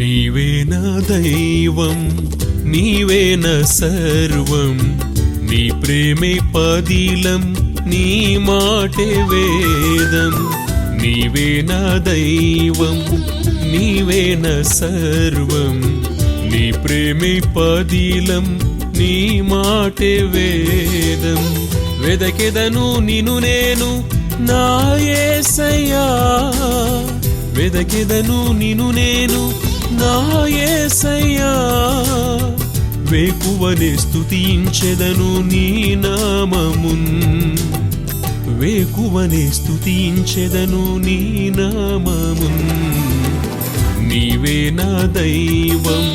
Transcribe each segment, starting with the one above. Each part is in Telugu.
నీవే నా దైవం, నీవే నా సర్వం, నీ ప్రేమే పదిలం, నీ మాటే వేదం. నీవే నా దైవం, నీవే నా సర్వం, నీ ప్రేమే పదిలం, నీ మాటే వేదం. వెదకెదను నిన్ను నేను నా యేసయ్యా, వెదకెదను నిన్ను నేను నా యేసయ్యా. వేకువనే స్తుతించెదను నీ నామమున్, వేకువనే స్తుతించెదను నీ నామమున్. నీవే నా దైవం,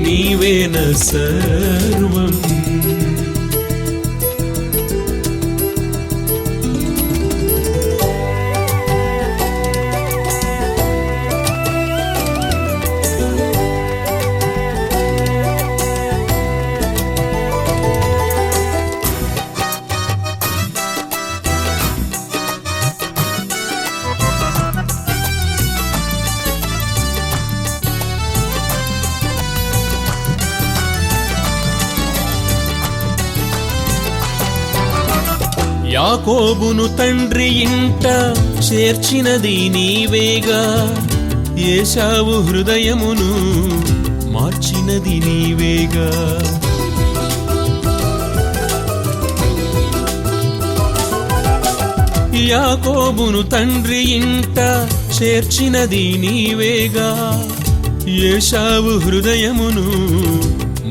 నీవే నా సర్వం. యాకోబును తండ్రి ఇంట చేర్చినది నీవేగా, ఏశావు హృదయమును మార్చినది నీవేగా. యాకోబును తండ్రి ఇంట చేర్చినది నీవేగా, ఏశావు హృదయమును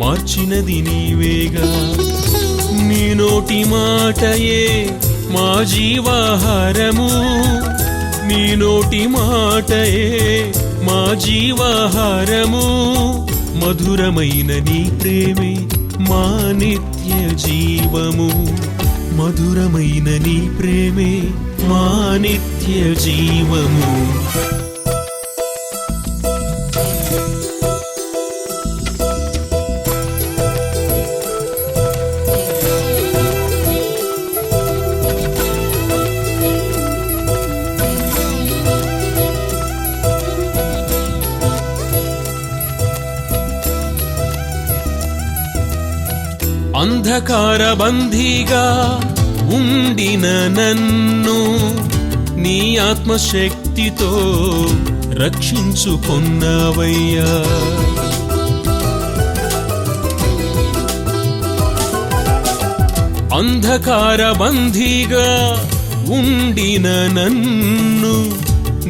మార్చినది నీవేగా. నీ నోటి మాటయే మా జీవాహారము, నీ నోటి మాటయే మా జీవాహారము. మధురమైన నీ ప్రేమే మా నిత్య జీవము, మధురమైన నీ ప్రేమే మా నిత్య జీవము. అంధకార బందీగా ఉండిన నన్ను నీ ఆత్మశక్తితో రక్షించుకొన్నావయ్యా. అంధకార బందీగా ఉండిన నన్ను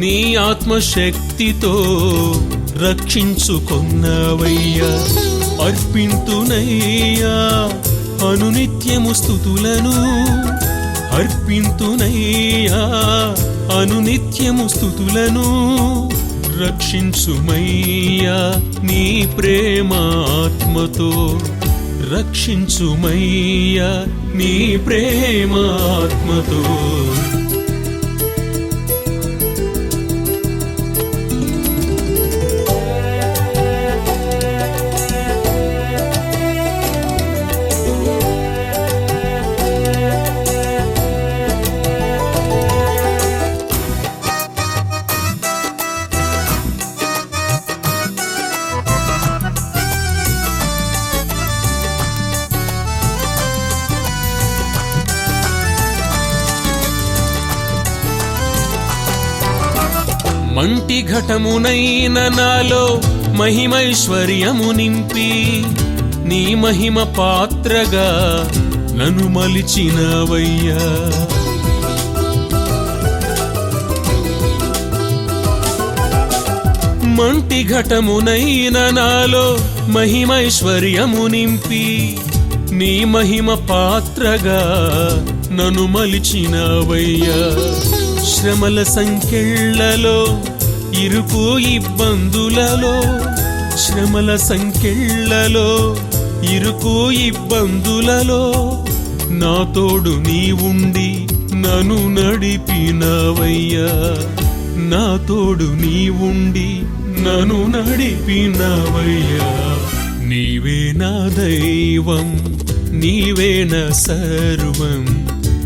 నీ ఆత్మశక్తితో రక్షించుకొన్నావయ్యా. అర్పింతునయ్యా అనునిత్యము స్తుతులను, అర్పింతునయ్యా అనునిత్యము స్తుతులను. రక్షించుమయ్యా నీ ప్రేమాత్మతో, రక్షించుమయ్యా నీ ప్రేమాత్మతో. మంటి ఘటమునైన నాలో మహిమైశ్వర్యము నింపి, నీ మహిమ పాత్రగా నన్ను మలిచినవయ్యా. మంటి ఘటమునైన నాలో మహిమైశ్వర్యము నింపి, నీ మహిమ పాత్రగా నన్ను మలిచినవయ్యా. శ్రమల సంకెళ్లలో ఇరుకు ఇబ్బందులలో, శ్రమల సంకెళ్లలో ఇరుకు ఇబ్బందులలో నా తోడు నీ ఉండి నన్ను నడిపినవయ్యా. నా తోడు నీ ఉండి నన్ను నడిపినవయ్యా. నీవే నా దైవం, నీవే నా సర్వం,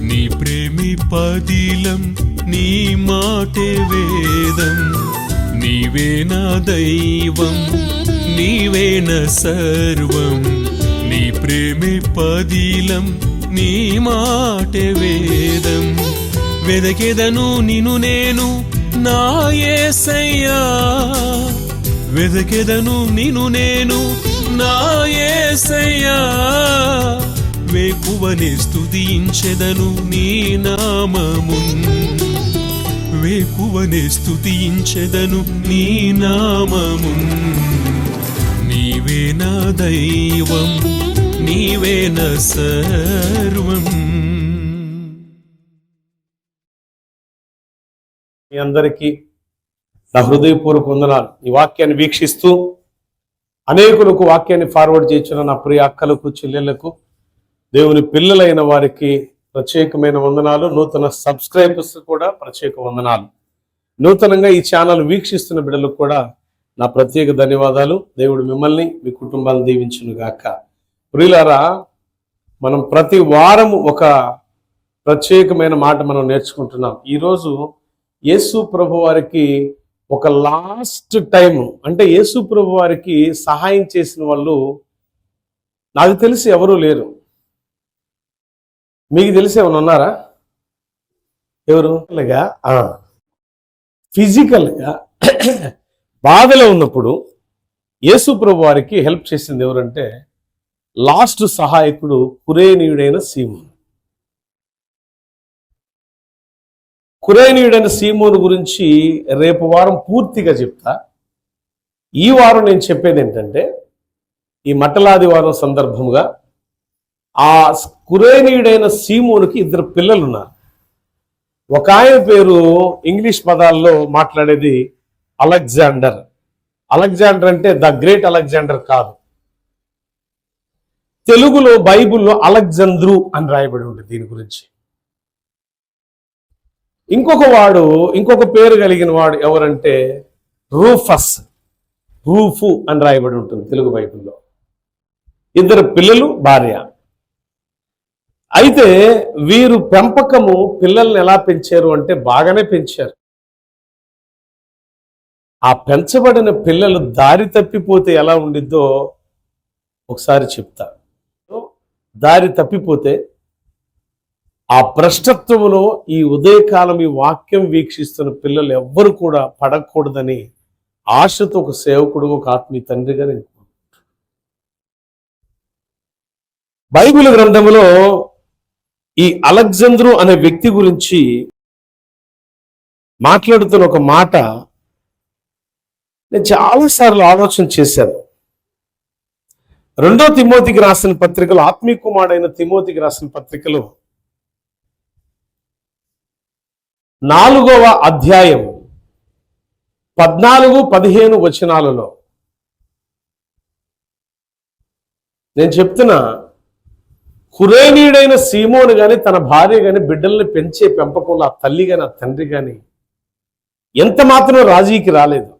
నీ ప్రేమి పదిలం, నీ మాటే వేదం. నీవే నా దైవం, నీవే నా సర్వం, నీ ప్రేమే పదిలం, నీ మాటే వేదం. వెదకెదను నిన్ను నేను నా యేసయ్యా, వెదకెదను నిన్ను నేను నా యేసయ్యా. వేకువనే స్తుతించెదను నీ నామమున్, వేకువనే స్తుతించెదను నీ నామమున్. నీవే నా దైవం, నీవే నా సర్వం. మీ అందరికీ నా హృదయపూర్వక వందనాలు. ఈ వాక్యాన్ని వీక్షిస్తూ అనేకులకు వాక్యాన్ని ఫార్వర్డ్ చేయించిన నా ప్రియ అక్కలకు, చెల్లెళ్లకు, దేవుని పిల్లలైన వారికి ప్రత్యేకమైన వందనాలు. నూతన సబ్స్క్రైబర్స్ కూడా ప్రత్యేక వందనాలు. నూతనంగా ఈ ఛానల్ వీక్షిస్తున్న బిడ్డలకు కూడా నా ప్రత్యేక ధన్యవాదాలు. దేవుడు మిమ్మల్ని, మీ కుటుంబాలను దీవించును గాక. ప్రియులారా, మనం ప్రతి వారం ఒక ప్రత్యేకమైన మాట మనం నేర్చుకుంటున్నాం. ఈరోజు యేసు ప్రభు వారికి ఒక లాస్ట్ టైం, అంటే యేసు ప్రభు వారికి సహాయం చేసిన వాళ్ళు నాకు తెలిసి ఎవరూ లేరు. మీకు తెలిసి ఏమైనా ఉన్నారా? ఎవరు? ఫిజికల్గా బాధలో ఉన్నప్పుడు యేసు ప్రభు వారికి హెల్ప్ చేసింది ఎవరంటే లాస్ట్ సహాయకుడు కురేనీయుడైన సీమోను. కురేనీయుడైన సీమోను గురించి రేపు వారం పూర్తిగా చెప్తా. ఈ వారం నేను చెప్పేది ఏంటంటే, ఈ మట్టలాదివారం సందర్భంగా ఆ కురేనీయుడైన సీమోనుకి 2 పిల్లలు ఉన్నారు. ఒక ఆయన పేరు ఇంగ్లీష్ పదాల్లో మాట్లాడేది అలెగ్జాండర్. అలెగ్జాండర్ అంటే ద గ్రేట్ అలెగ్జాండర్ కాదు. తెలుగులో బైబిల్లో అలెగ్జాంద్రు అని రాయబడి ఉంటుంది దీని గురించి. ఇంకొక పేరు కలిగిన వాడు ఎవరంటే రూఫస్, రూఫు అని రాయబడి ఉంటుంది తెలుగు బైబిల్లో. 2 పిల్లలు, భార్య. అయితే వీరు పెంపకము పిల్లల్ని ఎలా పెంచారు అంటే బాగానే పెంచారు. ఆ పెంచబడిన పిల్లలు దారి తప్పిపోతే ఎలా ఉండిద్దో ఒకసారి చెప్తా. దారి తప్పిపోతే ఆ భ్రష్టత్వంలో ఈ ఉదయకాలం ఈ వాక్యం వీక్షిస్తున్న పిల్లలు ఎవ్వరు కూడా పడకూడదని ఆశతో ఒక సేవకుడు, ఒక ఆత్మీయ తండ్రిగా నేను బైబిల్ గ్రంథంలో ఈ అలెగ్జాంద్రు అనే వ్యక్తి గురించి మాట్లాడుతున్న ఒక మాట నేను చాలాసార్లు ఆలోచన చేశాను. 2 తిమోతికి రాసిన పత్రికలో, ఆత్మీయ కుమారుడైన తిమోతికి రాసిన పత్రికలో 4వ అధ్యాయం 14-15 వచనాలలో నేను చెప్తున్నా, కురేనీయుడైన సీమోను గాని, తన భార్య గాని, బిడ్డల్ని పెంచే పెంపకంలో ఆ తల్లి గాని, ఆ తండ్రి గాని ఎంత మాత్రం రాజీకి రాలేదు.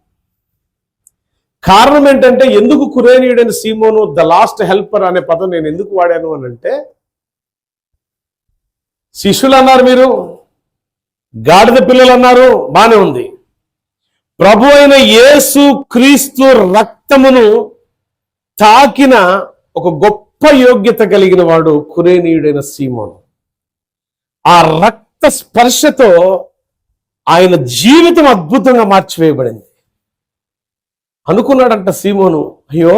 కారణం ఏంటంటే, ఎందుకు కురేనీయుడైన సీమోను ద లాస్ట్ హెల్పర్ అనే పదం నేను ఎందుకు వాడాను అని అంటే, శిష్యులు అన్నారు, మీరు గాడిద పిల్లలు అన్నారు, బానే ఉంది. ప్రభు అయిన యేసు క్రీస్తు రక్తమును తాకిన ఒక గొప్ప యోగ్యత కలిగిన వాడు కురేనీయుడైన సీమోను. ఆ రక్త స్పర్శతో ఆయన జీవితం అద్భుతంగా మార్చివేయబడింది. అనుకున్నాడంట సీమోను, అయ్యో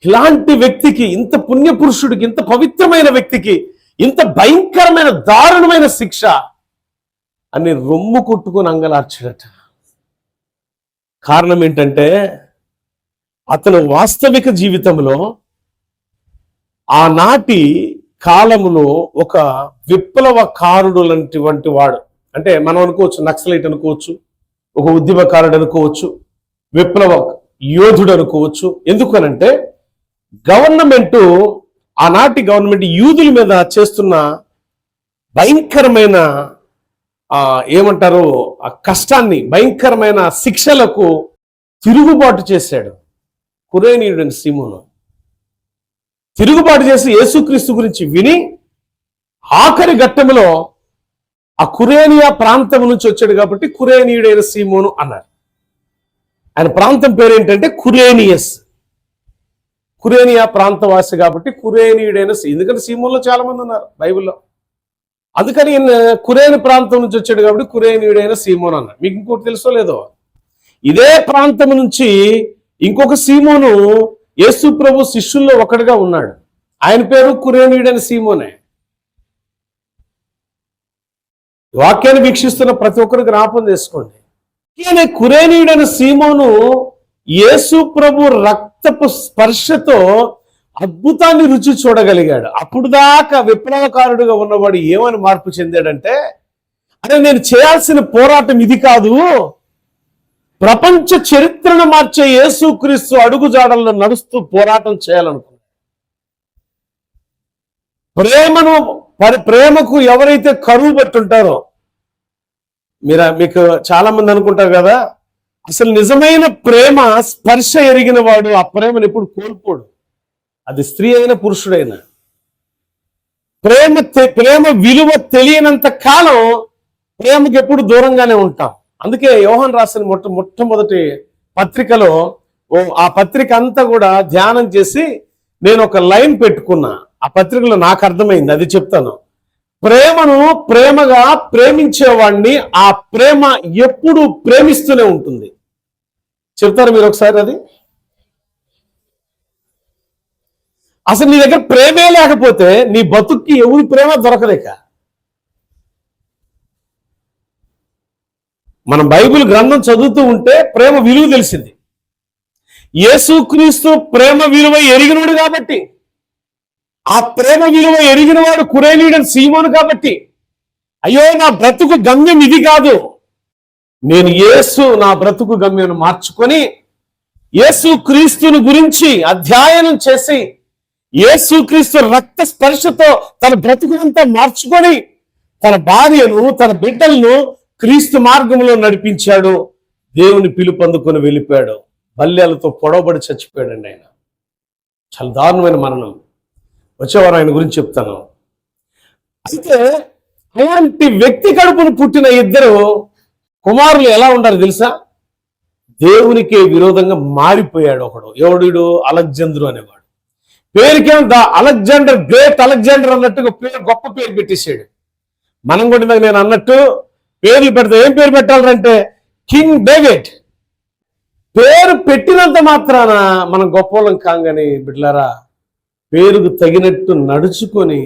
ఇలాంటి వ్యక్తికి, ఇంత పుణ్యపురుషుడికి, ఇంత పవిత్రమైన వ్యక్తికి ఇంత భయంకరమైన దారుణమైన శిక్ష అని రొమ్ము కొట్టుకొని అంగలార్చాడట. కారణం ఏంటంటే, అతను వాస్తవిక జీవితంలో ఆనాటి కాలంలో ఒక విప్లవకారుడు లాంటి వాడు. అంటే మనం అనుకోవచ్చు నక్సలైట్ అనుకోవచ్చు, ఒక ఉద్యమకారుడు అనుకోవచ్చు, విప్లవ యోధుడు అనుకోవచ్చు. ఎందుకనంటే ఆనాటి గవర్నమెంట్ యూదుల మీద చేస్తున్న భయంకరమైన ఏమంటారు ఆ కష్టాన్ని, భయంకరమైన శిక్షలకు తిరుగుబాటు చేశాడు కురేనీయుడైన సీమోను. తిరుగుబాటు చేసి యేసుక్రీస్తు గురించి విని ఆఖరి ఘట్టంలో ఆ కురేనియా ప్రాంతం నుంచి వచ్చాడు కాబట్టి కురేనీయుడైన సీమోను అన్నారు. ఆయన ప్రాంతం పేరు ఏంటంటే కురేనియస్. కురేనియా ప్రాంతవాసి కాబట్టి కురేనీయుడైన, ఎందుకంటే సీమోన్లో చాలా మంది ఉన్నారు బైబిల్లో, అందుకని ఈయన కురేని ప్రాంతం నుంచి వచ్చాడు కాబట్టి కురేనీయుడైన సీమోన్ అన్నాడు. మీకు ఇంకోటి తెలుసో లేదో, ఇదే ప్రాంతం నుంచి ఇంకొక సీమోను యేసు ప్రభు శిష్యుల్లో ఒకటిగా ఉన్నాడు. ఆయన పేరు కురేనీయుడైన సీమోనే. వాక్యాన్ని వీక్షిస్తున్న ప్రతి ఒక్కరికి జ్ఞాపకం చేసుకోండి, ఈయన కురేనీయుడైన సీమోను యేసు ప్రభు రక్తపు స్పర్శతో అద్భుతాన్ని రుచి చూడగలిగాడు. అప్పుడు దాకా విప్లవకారుడుగా ఉన్నవాడు ఏమని మార్పు చెందాడంటే, అరే నేను చేయాల్సిన పోరాటం ఇది కాదు, ప్రపంచ చరిత్రను మార్చే యేసుక్రీస్తు అడుగుజాడల్లో నడుస్తూ పోరాటం చేయాలనుకున్నాడు. ప్రేమకు ఎవరైతే కరువు పట్టుంటారో, మీకు చాలా మంది అనుకుంటారు కదా, అసలు నిజమైన ప్రేమ స్పర్శ ఎరిగిన వాడు ఆ ప్రేమను ఎప్పుడు కోల్పోడు, అది స్త్రీ అయినా పురుషుడైనా. ప్రేమ విలువ తెలియనంత కాలం ప్రేమకు ఎప్పుడు దూరంగానే ఉంటాం. అందుకే యోహాను రాసిన మొట్టమొదటి పత్రికలో ఆ పత్రిక అంతా కూడా ధ్యానం చేసి నేను ఒక లైన్ పెట్టుకున్నా. ఆ పత్రికలో నాకు అర్థమైంది, అది చెప్తాను. ప్రేమను ప్రేమగా ప్రేమించేవాడిని ఆ ప్రేమ ఎప్పుడు ప్రేమిస్తూనే ఉంటుంది. చెప్తారు మీరు ఒకసారి అది? అసలు నీ దగ్గర ప్రేమే లేకపోతే నీ బతుక్కి ఎవరి ప్రేమ దొరకలేక. మనం బైబిల్ గ్రంథం చదువుతూ ఉంటే ప్రేమ విలువ తెలిసింది. యేసుక్రీస్తు ప్రేమ విలువ ఎరిగినవాడు కాబట్టి, ఆ ప్రేమ విలువ ఎరిగినవాడు కురేనీయుడైన సీమోను కాబట్టి, అయ్యో నా బ్రతుకు గమ్యం ఇది కాదు, నేను యేసు నా బ్రతుకు గమ్యం మార్చుకొని యేసుక్రీస్తుని గురించి అధ్యయనం చేసి యేసుక్రీస్తు రక్త స్పర్శతో తన బ్రతుకునంతా మార్చుకొని తన భార్యను తన బిడ్డలను క్రీస్తు మార్గంలో నడిపించాడు. దేవుని పిలుపు అందుకొని వెళ్ళిపోయాడు. బల్యాలతో పొడవబడి చచ్చిపోయాడండి ఆయన. చాలా దారుణమైన మరణం. వచ్చేవారు ఆయన గురించి చెప్తాను. అయితే అలాంటి వ్యక్తి కడుపును పుట్టిన ఇద్దరు కుమారులు ఎలా ఉండాలి తెలుసా? దేవునికి విరోధంగా మారిపోయాడు ఒకడు. ఎవడు? అలెగ్జాండర్ అనేవాడు. పేరుకేం అలెగ్జాండర్, గ్రేట్ అలెగ్జాండర్ అన్నట్టుగా పేరు, గొప్ప పేరు పెట్టేశాడు. మనం కూడా నేను అన్నట్టు పేర్లు పెడతా. ఏం పేరు పెట్టాలంటే కింగ్ డేవిడ్. పేరు పెట్టినంత మాత్రాన మనం గొప్పవాళ్ళం కాంగని బిడ్డలారా, పేరుకు తగినట్టు నడుచుకొని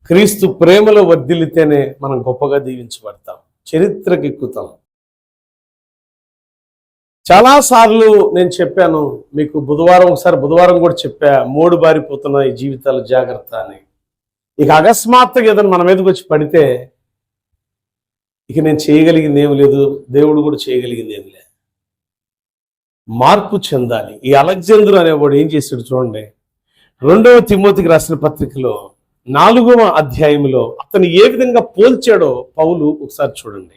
క్రీస్తు ప్రేమలో వర్ధిల్లితేనే మనం గొప్పగా దీవించబడతాం, చరిత్రకు ఎక్కుతాం. చాలాసార్లు నేను చెప్పాను మీకు, బుధవారం కూడా చెప్పా, మూడు బారిపోతున్న ఈ జీవితాలు జాగ్రత్త అని. ఇక అకస్మాత్తుగా ఏదైనా మన మీదకి వచ్చి పడితే ఇక నేను చేయగలిగింది ఏమి లేదు, దేవుడు కూడా చేయగలిగింది ఏమి లేదు. మార్పు చెందాలి. ఈ అలెగ్జాండర్ అనేవాడు ఏం చేశాడు చూడండి. 2వ తిమోతికి రాసిన పత్రికలో 4వ అధ్యాయంలో అతను ఏ విధంగా పోల్చాడో పౌలు ఒకసారి చూడండి.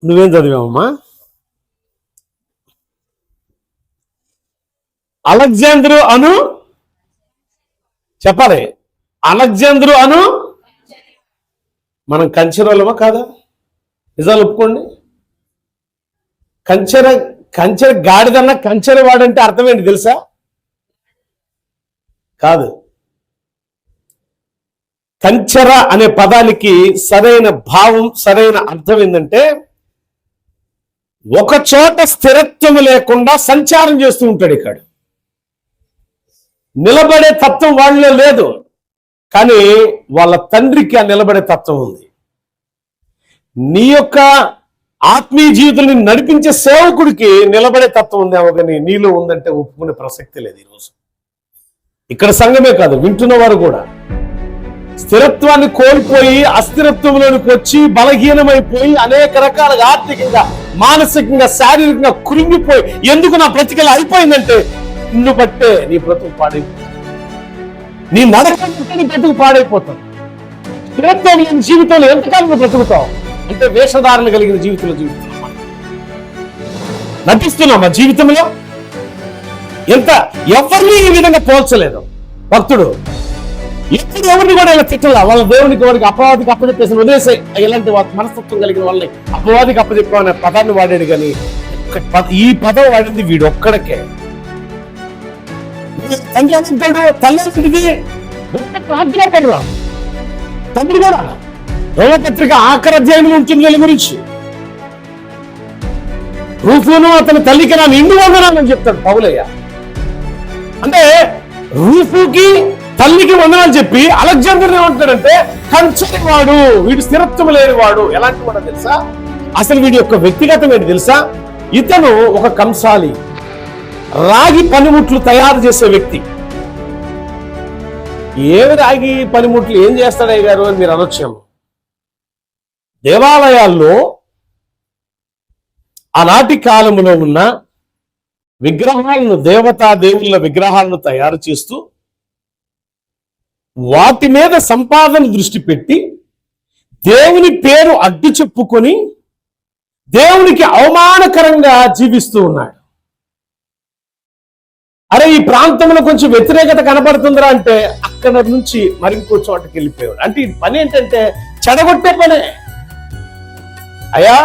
నువ్వేం చదివామమ్మా? అలెగ్జాండరు అను చెప్పాలి. అలెగ్జాండరు అను మనం కంచెరోళ్ళమా కాదా? నిజాలు ఒప్పుకోండి. కంచెర గాడిదన్న కంచెర వాడంటే అర్థం ఏంటి తెలుసా? కాదు. కంచెర అనే పదానికి సరైన భావం, సరైన అర్థం ఏంటంటే ఒక చోట స్థిరత్వం లేకుండా సంచారం చేస్తూ ఉంటాడు. ఇక్కడ నిలబడే తత్వం వాళ్ళలో లేదు, కానీ వాళ్ళ తండ్రికి ఆ నిలబడే తత్వం ఉంది. నీ యొక్క ఆత్మీయ జీవితాన్ని నడిపించే సేవకుడికి నిలబడే తత్వం ఉందేమో, కానీ నీలో ఉందంటే ఒప్పుకునే ప్రసక్తి లేదు. ఈరోజు ఇక్కడ సంఘమే కాదు, వింటున్న వారు కూడా స్థిరత్వాన్ని కోల్పోయి అస్థిరత్వంలోనికి వచ్చి బలహీనమైపోయి అనేక రకాలుగా ఆర్థికంగా, మానసికంగా, శారీరకంగా కృంగిపోయి, ఎందుకు నా బ్రతికలు అయిపోయిందంటే నిన్ను బట్టే నీ బ్రతుకు పాడైపోతుంది, నీ నడక నీ బ్రతుకు పాడైపోతుంది. స్థిరత్వం లేని జీవితంలో ఎంతకాలం బ్రతుకుతావు అంటే వేషధారణ కలిగిన జీవితంలో నటిస్తున్నాం. ఆ జీవితంలో ఎవరిని ఈ విధంగా పోల్చలేదు భక్తుడు. ఎప్పుడు ఎవరిని కూడా ఇలా తిట్టాల, వాళ్ళ దేవునికి వాడికి అపవాదికి అప్పచెప్పేసి వదిలేసాయి. ఇలాంటి మనస్తత్వం కలిగిన వాళ్ళని అపవాదికి అప్పచెప్పామనే పదాన్ని వాడాడు, కానీ ఈ పదం వాడింది వీడు ఒక్కడికే. తండ్రి అంటాడు, తల్లి తండ్రి కూడా రోమపత్రిక ఆఖరి అధ్యాయంలో ఉంటుంది వీళ్ళ గురించి. రూఫును అతని తల్లికి నా నిండు వందనాలని చెప్తాడు పౌలయ్య. అంటే రూఫుకి తల్లికి వందనాలు చెప్పి అలెగ్జాండర్ ఏమంటాడంటే కంచెవాడు, వీడు స్థిరత్వం లేని వాడు. ఎలాంటి వాడో తెలుసా? అసలు వీడి యొక్క వ్యక్తిగతం ఏంటి తెలుసా? ఇతను ఒక కంసాలి, రాగి పనిముట్లు తయారు చేసే వ్యక్తి. ఏమి రాగి పనిముట్లు ఏం చేస్తాడయ్య గారు అని మీరు అనొచ్చాము. దేవాలయాల్లో ఆనాటి కాలంలో ఉన్న విగ్రహాలను, దేవతా దేవుళ్ళ విగ్రహాలను తయారు చేస్తూ వాటి మీద సంపాదన దృష్టి పెట్టి దేవుని పేరు అడ్డు చెప్పుకొని దేవునికి అవమానకరంగా జీవిస్తూ ఉన్నాడు. అరే ఈ ప్రాంతంలో కొంచెం వ్యతిరేకత కనపడుతుందిరా అంటే అక్కడ నుంచి మరింకో చోటకి వెళ్ళిపోయాడు. అంటే ఈ పని ఏంటంటే చెడగొట్టే పనే. అయ్యా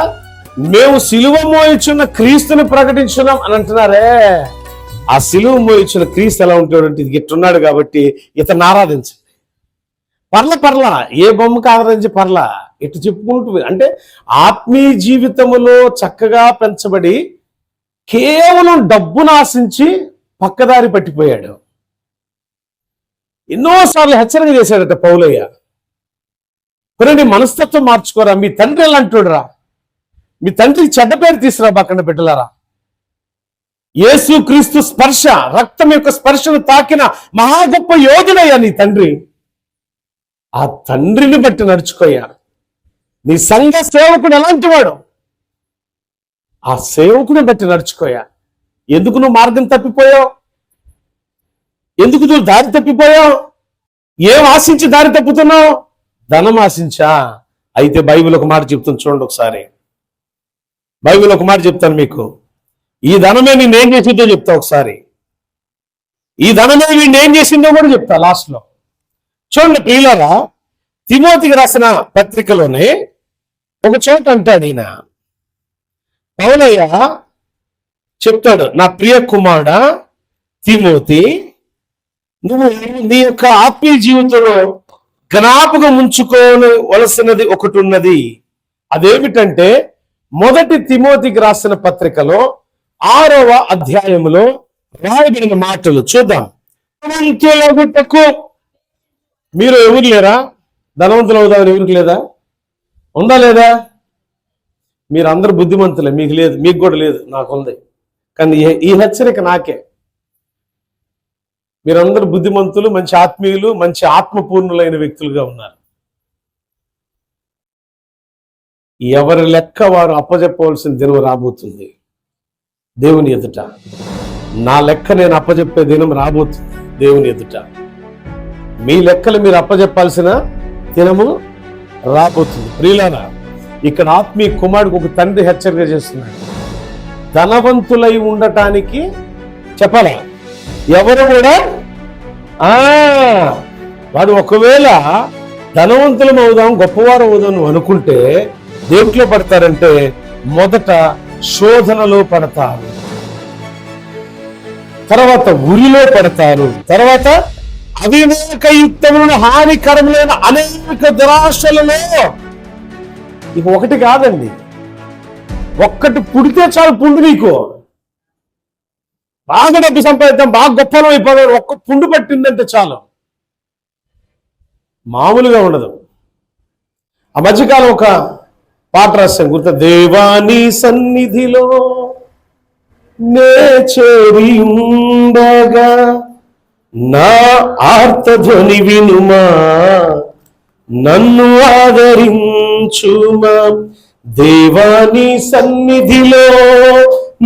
మేము సిలువ మోయిచున్న క్రీస్తుని ప్రకటించున్నాం అని అంటున్నారే, ఆ సిలువ మోయిచున్న క్రీస్తు ఎలా ఉంటాడంటే ఇది ఇట్టున్నాడు కాబట్టి ఇతను ఆరాధించండి. పర్ల ఏ బొమ్మకు ఆరాధించి పర్ల ఇటు చెప్పుకుంటూ, అంటే ఆత్మీయ జీవితములో చక్కగా పెంచబడి కేవలం డబ్బును ఆశించి పక్కదారి పట్టిపోయాడు. ఎన్నోసార్లు హెచ్చరిక చేశాడట పౌలయ్య. కొన్ని మనస్తత్వం మార్చుకోరా, మీ తండ్రి ఎలా అంటుడురా, మీ తండ్రికి చెడ్డ పేరు తీసుకురా పక్కన పెట్టలారా. యేసు క్రీస్తు స్పర్శ, రక్తం యొక్క స్పర్శను తాకిన మహా గొప్ప యోధుడయ్యా నీ తండ్రి. ఆ తండ్రిని బట్టి నడుచుకోయ్యా. నీ సంఘ సేవకుడు ఎలాంటి వాడు, ఆ సేవకుని బట్టి నడుచుకోయా. ఎందుకు నువ్వు మార్గం తప్పిపోయావు? ఎందుకు నువ్వు దారి తప్పిపోయావు? ఏం ఆశించి దారి తప్పుతున్నావు? ధనం ఆశించా? అయితే బైబిల్ ఒక మాట చెప్తుంది, చూడండి ఒకసారి. బైబిల్ ఒక మాట చెప్తాను మీకు. ఈ ధనమే నేనేం చేసిందో చెప్తా ఒకసారి. ఈ ధనమే నేనేం చేసిందో కూడా చెప్తా లాస్ట్ లో. చూడండి ప్రియులారా, తిమోతికి రాసిన పత్రికలోనే ఒక చోట అంటాడు ఈయన, పౌలయ్య చెప్తాడు, నా ప్రియ కుమారుడా తిమోతి, నువ్వు నీ యొక్క ఆత్మీయ జీవితంలో జ్ఞాపకం ఉంచుకోవలసినది ఒకటి ఉన్నది. అదేమిటంటే మొదటి తిమోతికి రాసిన పత్రికలో 6వ అధ్యాయములో రాయబడిన మాటలు చూద్దాం. మీరు ఎవరు లేరా? ధనవంతులు అవుదామని ఎవరికి లేదా? ఉందా లేదా? మీరు అందరు బుద్ధిమంతులే, మీకు లేదు, మీకు కూడా లేదు, నాకుంది. కానీ ఈ హెచ్చరిక నాకే. మీరందరూ బుద్ధిమంతులు, మంచి ఆత్మీయులు, మంచి ఆత్మపూర్ణులైన వ్యక్తులుగా ఉన్నారు. ఎవరి లెక్క వారు అప్పచెప్పవలసిన దినం రాబోతుంది దేవుని ఎదుట. నా లెక్క నేను అప్పచెప్పే దినం రాబోతుంది దేవుని ఎదుట. మీ లెక్కలు మీరు అప్పచెప్పాల్సిన దినము రాబోతుంది. ప్రియులారా, ఇక్కడ ఆత్మీయ కుమారుడికి ఒక తండ్రి హెచ్చరిక చేస్తున్నాడు. ధనవంతులై ఉండటానికి చెప్పాలా? ఎవరు కూడా వాడు ఒకవేళ ధనవంతులం అవుదాం, గొప్పవారు అవుదాం నువ్వు అనుకుంటే దేంట్లో పడతారంటే మొదట శోధనలో పడతారు, తర్వాత ఉరిలో పడతారు, తర్వాత అవివేకయుక్తములను హానికరములైన అనేక దురాశలలో. ఇక ఒకటి కాదండి, ఒక్కటి పుడితే చాలు పుండు. నీకు బాగా డబ్బు సంపాదిద్దాం, బాగా గొప్పలం అయిపోదాం, ఒక్క పుండు పట్టిందంటే చాలు, మామూలుగా ఉండదు. ఆ మధ్యకాలం ఒక పాట రాశాం గుర్తు, దేవాని సన్నిధిలో నే చేరి ఉండగా నా ఆర్తధ్వని వినుమా, నన్ను ఆదరించుమా. దేవాని సన్నిధిలో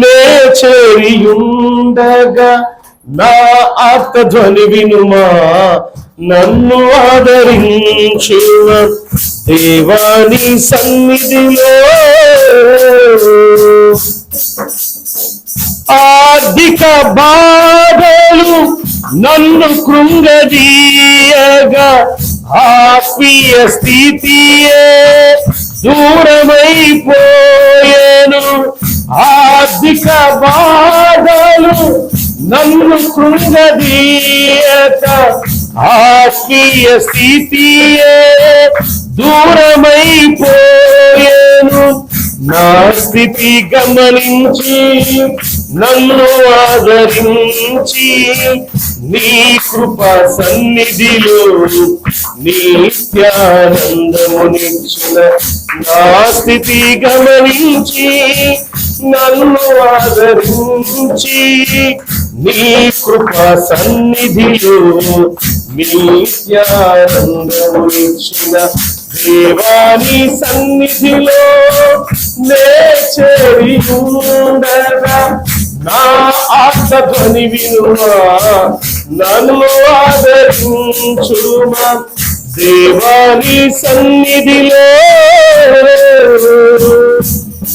నే చేరి ఉండగా నా ఆర్తధ్వని వినుమా, నన్ను ఆదరించుమా. దేవాని సన్నిధిలో ఆర్థిక బాధలు నన్ను కృంగదీయగా ఆత్మీయ స్థితియే దూరమైపోయేను. ఆర్థిక బాధలు నన్ను కృంగదీయక ఆత్మీయ స్థితియే దూరమైపోయేను. నా స్థితి గమనించి నన్ను ఆదరించి నీ కృప సన్నిధిలో నిత్యానందమునిచ్చిన నా స్థితి గమనించి నన్ను ఆదరించి నీ కృప సన్నిధిలో నిత్యానందమునిచ్చిన దేవాని సన్నిధిలో నే చేరి ఉండగా నా ఆత్మధ్వని వినుమా, నన్ను ఆదరించుమా. దేవాని సన్నిధిలో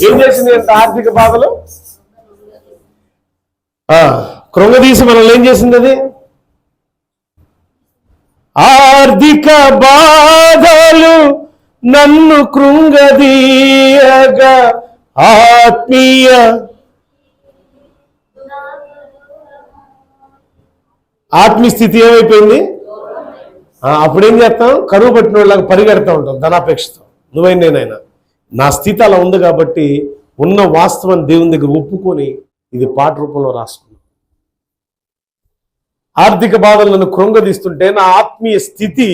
ఏం చేసింది అంత ఆర్థిక బాధలు కృంగదీసి మనల్ని ఏం చేసింది? అది ఆర్థిక బాధలు నన్ను కృంగదీయగా ఆత్మీయ స్థితి ఏమైపోయింది? అప్పుడేం చేస్తాం? కరువు పట్టిన వాళ్ళకి పరిగెడతా ఉంటాం ధనాపేక్షతో. నువ్వైనా నేనైనా నా స్థితి అలా ఉంది కాబట్టి ఉన్న వాస్తవం దేవుని దగ్గర ఒప్పుకొని ఇది పాట రూపంలో రాసుకున్నాం. ఆర్థిక బాధలు నన్ను కృంగదీస్తుంటే నా ఆత్మీయ స్థితి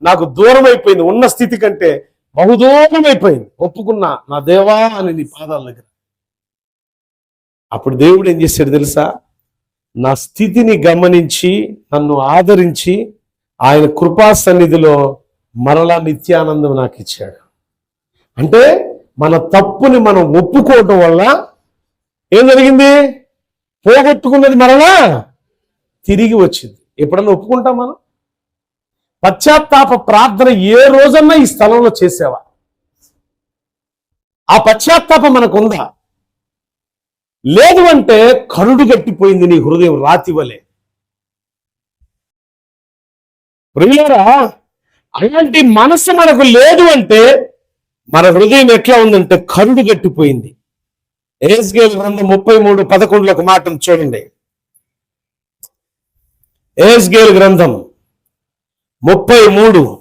నాకు దూరం అయిపోయింది. ఉన్న స్థితి కంటే బహుదూరం అయిపోయింది. ఒప్పుకున్నా నా దేవా అని నీ పాదాల దగ్గర. అప్పుడు దేవుడు ఏం చేశాడు తెలుసా? నా స్థితిని గమనించి నన్ను ఆదరించి ఆయన కృపా సన్నిధిలో మరలా నిత్యానందం నాకు ఇచ్చాడు. అంటే మన తప్పుని మనం ఒప్పుకోవటం వల్ల ఏం జరిగింది? పోగొట్టుకున్నది మరలా తిరిగి వచ్చింది. ఎప్పుడన్నా ఒప్పుకుంటాం మనం? పశ్చాత్తాప ప్రార్థన ఏ రోజన్నా ఈ స్థలంలో చేసావా? ఆ పశ్చాత్తాపం మనకుందా? లేదు అంటే కరుడు గట్టిపోయింది నీ హృదయం రాతి వలె. ప్రియులారా, అలాంటి మనసు మనకు లేదు అంటే మన హృదయం ఎట్లా ఉందంటే కరుడు గట్టిపోయింది. యెహెజ్కేలు గ్రంథం 33:11 ఒక మాటను చూడండి. యెహెజ్కేలు గ్రంథం 33:16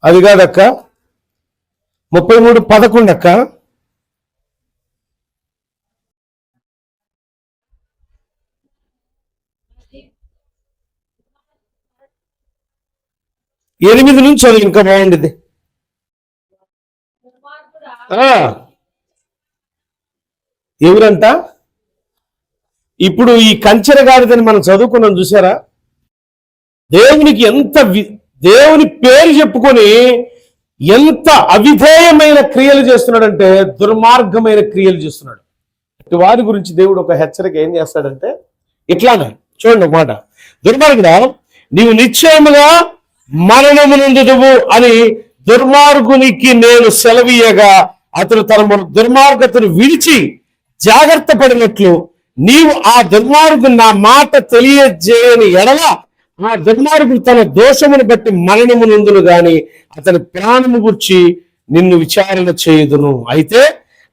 అది కాదక్క, 33:11 అక్క. ఎనిమిది నుంచి అది ఇంకా బాగుండేది. ఎవరంట? ఇప్పుడు ఈ కంచెర గాడిదని మనం చదువుకున్నాం చూసారా? దేవునికి దేవుని పేరు చెప్పుకొని ఎంత అవిధేయమైన క్రియలు చేస్తున్నాడంటే దుర్మార్గమైన క్రియలు చేస్తున్నాడు. వారి గురించి దేవుడు ఒక హెచ్చరిక ఏం చేస్తాడంటే ఇట్లానే చూడండి ఒక మాట. దుర్మార్గుడా, నీవు నిశ్చయముగా మరణము నొందుదువు అని దుర్మార్గునికి నేను సెలవీయగా అతడు తన దుర్మార్గతను విడిచి జాగ్రత్త పడినట్లు నీవు ఆ దుర్మార్గు నా మాట తెలియజేయని ఎడల ఆ దుర్మార్గుడు తన దోషమును బట్టి మరణము నొందును గాని అతని ప్రాణము గురించి నిన్ను విచారణ చేయుదును. అయితే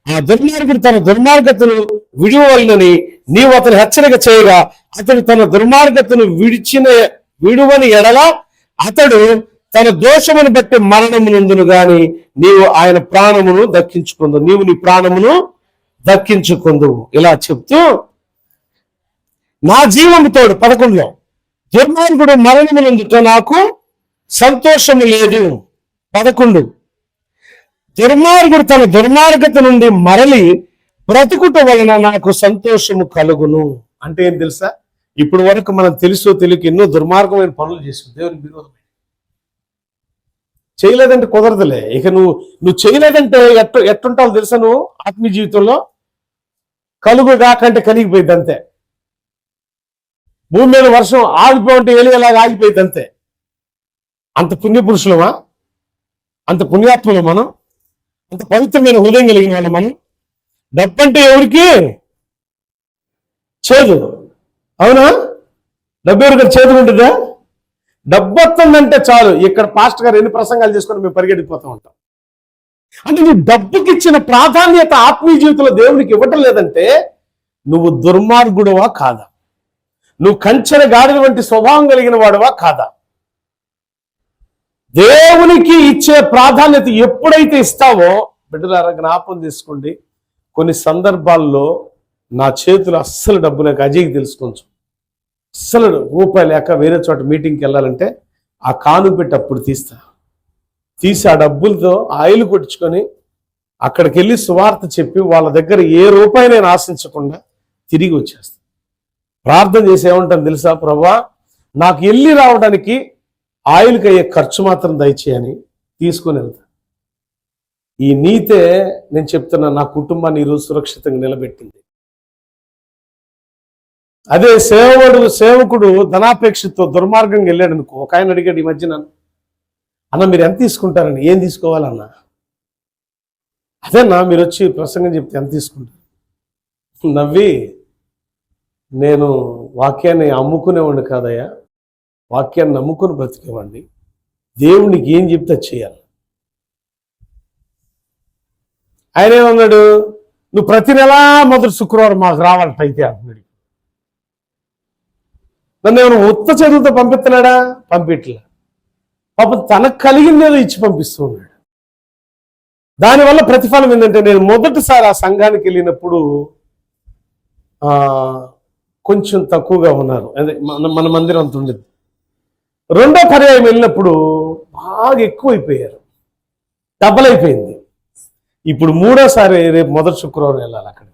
ఆ దుర్మార్గుడు తన దుర్మార్గతను విడువలనని నీవు అతను హెచ్చరిక చేయగా అతడు తన దుర్మార్గతను విడువని ఎడల అతడు తన దోషమును బట్టి మరణము నొందును గాని నీవు ఆయన ప్రాణమును దక్కించుకుందు, నీవు నీ ప్రాణమును దక్కించుకుందు. ఇలా చెప్తూ నా జీవము తోడు 11లో దుర్మార్గుడు మరణము నొందుట నాకు సంతోషము లేదు. 11 దుర్మార్గుడు తన దుర్మార్గత నుండి మరలి బ్రతుకుట వలన నాకు సంతోషము కలుగును. అంటే ఏం తెలుసా? ఇప్పుడు వరకు మనం తెలుసో తెలియక ఎన్నో దుర్మార్గమైన పనులు చేసాం, దేవునికి విరోధమైన. చేయలేదంటే కుదరదులే. ఇక నువ్వు చేయలేదంటే ఎట్టుంటావు తెలుసా? నువ్వు ఆత్మీయ జీవితంలో కలుగుగా కంటే కలిగిపోయింది అంతే. భూమి మీద వర్షం ఆగిపోయింటే ఏలియాలాగా ఆగిపోయింది అంతే. అంత పుణ్యపురుషులమా? అంత పుణ్యాత్ములు మనం? అంత పవిత్రమైన హృదయం కలిగిన వాళ్ళం మనం? డబ్బు అంటే ఎవరికి చేదు? అవునా? డబ్బు ఎవరికి చేదు ఉంటుందా? డబ్బు వస్తుందంటే చాలు, ఇక్కడ పాస్టర్ గారు ఎన్ని ప్రసంగాలు చేసుకొని మేము పరిగెత్తిపోతూ ఉంటాం. అంటే నువ్వు డబ్బుకి ఇచ్చిన ప్రాధాన్యత ఆత్మీయ జీవితంలో దేవునికి ఇవ్వటం లేదంటే నువ్వు దుర్మార్గుడువా కాదా? నువ్వు కంచెన గాడిద వంటి స్వభావం కలిగిన వాడువా కాదా? దేవునికి ఇచ్చే ప్రాధాన్యత ఎప్పుడైతే ఇస్తావో, బిడ్డలారా జ్ఞాపకం తీసుకోండి, కొన్ని సందర్భాల్లో నా చేతులు అస్సలు డబ్బు లేక, అజయ్కి తెలుసుకోవచ్చు, అస్సలు రూపాయి లేక వేరే చోట మీటింగ్కి వెళ్ళాలంటే ఆ కాను పెట్టి అప్పుడు తీసి ఆ డబ్బులతో ఆయిల్ కొట్టించుకొని అక్కడికి వెళ్ళి సువార్త చెప్పి వాళ్ళ దగ్గర ఏ రూపాయి నేను ఆశించకుండా తిరిగి వచ్చేస్తాను. ప్రార్థన చేసి ఏమంటాను తెలుసా? ప్రభా, నాకు వెళ్ళి రావడానికి ఆయిల్కి అయ్యే ఖర్చు మాత్రం దయచేయని తీసుకొని వెళ్తా. ఈ నీతే నేను చెప్తున్నా నా కుటుంబాన్ని ఈరోజు సురక్షితంగా నిలబెట్టింది. అదే సేవకుడు ధనాపేక్షతో దుర్మార్గంగా వెళ్ళాడు అనుకో. ఒక ఆయన అడిగాడు ఈ మధ్య నన్ను, అన్న మీరు ఎంత తీసుకుంటారని. ఏం తీసుకోవాలన్నా? అదేనా మీరు వచ్చి ప్రసంగం చెప్తే ఎంత తీసుకుంటారు? నవ్వి, నేను వాక్యాన్ని అమ్ముకునేవాడిని కాదయ్యా, వాక్యాన్ని నమ్ముకుని బ్రతికేవాడిని, దేవునికి ఏం చెప్తే చేయాలి. ఆయన ఏమన్నాడు? నువ్వు ప్రతి నెలా మొదటి శుక్రవారం మాకు రావాలంట అయితే అంటున్నాడు. నన్ను ఏమైనా ఉత్త చదువుతో పంపిస్తున్నాడా? పంపిట్లా. పాపం తనకు కలిగిందేదో ఇచ్చి పంపిస్తూ ఉన్నాడు. దానివల్ల ప్రతిఫలం ఏంటంటే, నేను మొదటిసారి ఆ సంఘానికి వెళ్ళినప్పుడు కొంచెం తక్కువగా ఉన్నారు, అదే మన మందిరం అంత ఉండేది. రెండో పర్యాయం వెళ్ళినప్పుడు బాగా ఎక్కువైపోయారు, డబల్ అయిపోయింది. ఇప్పుడు మూడోసారి రేపు మొదటి శుక్రవారం వెళ్ళాలి అక్కడ.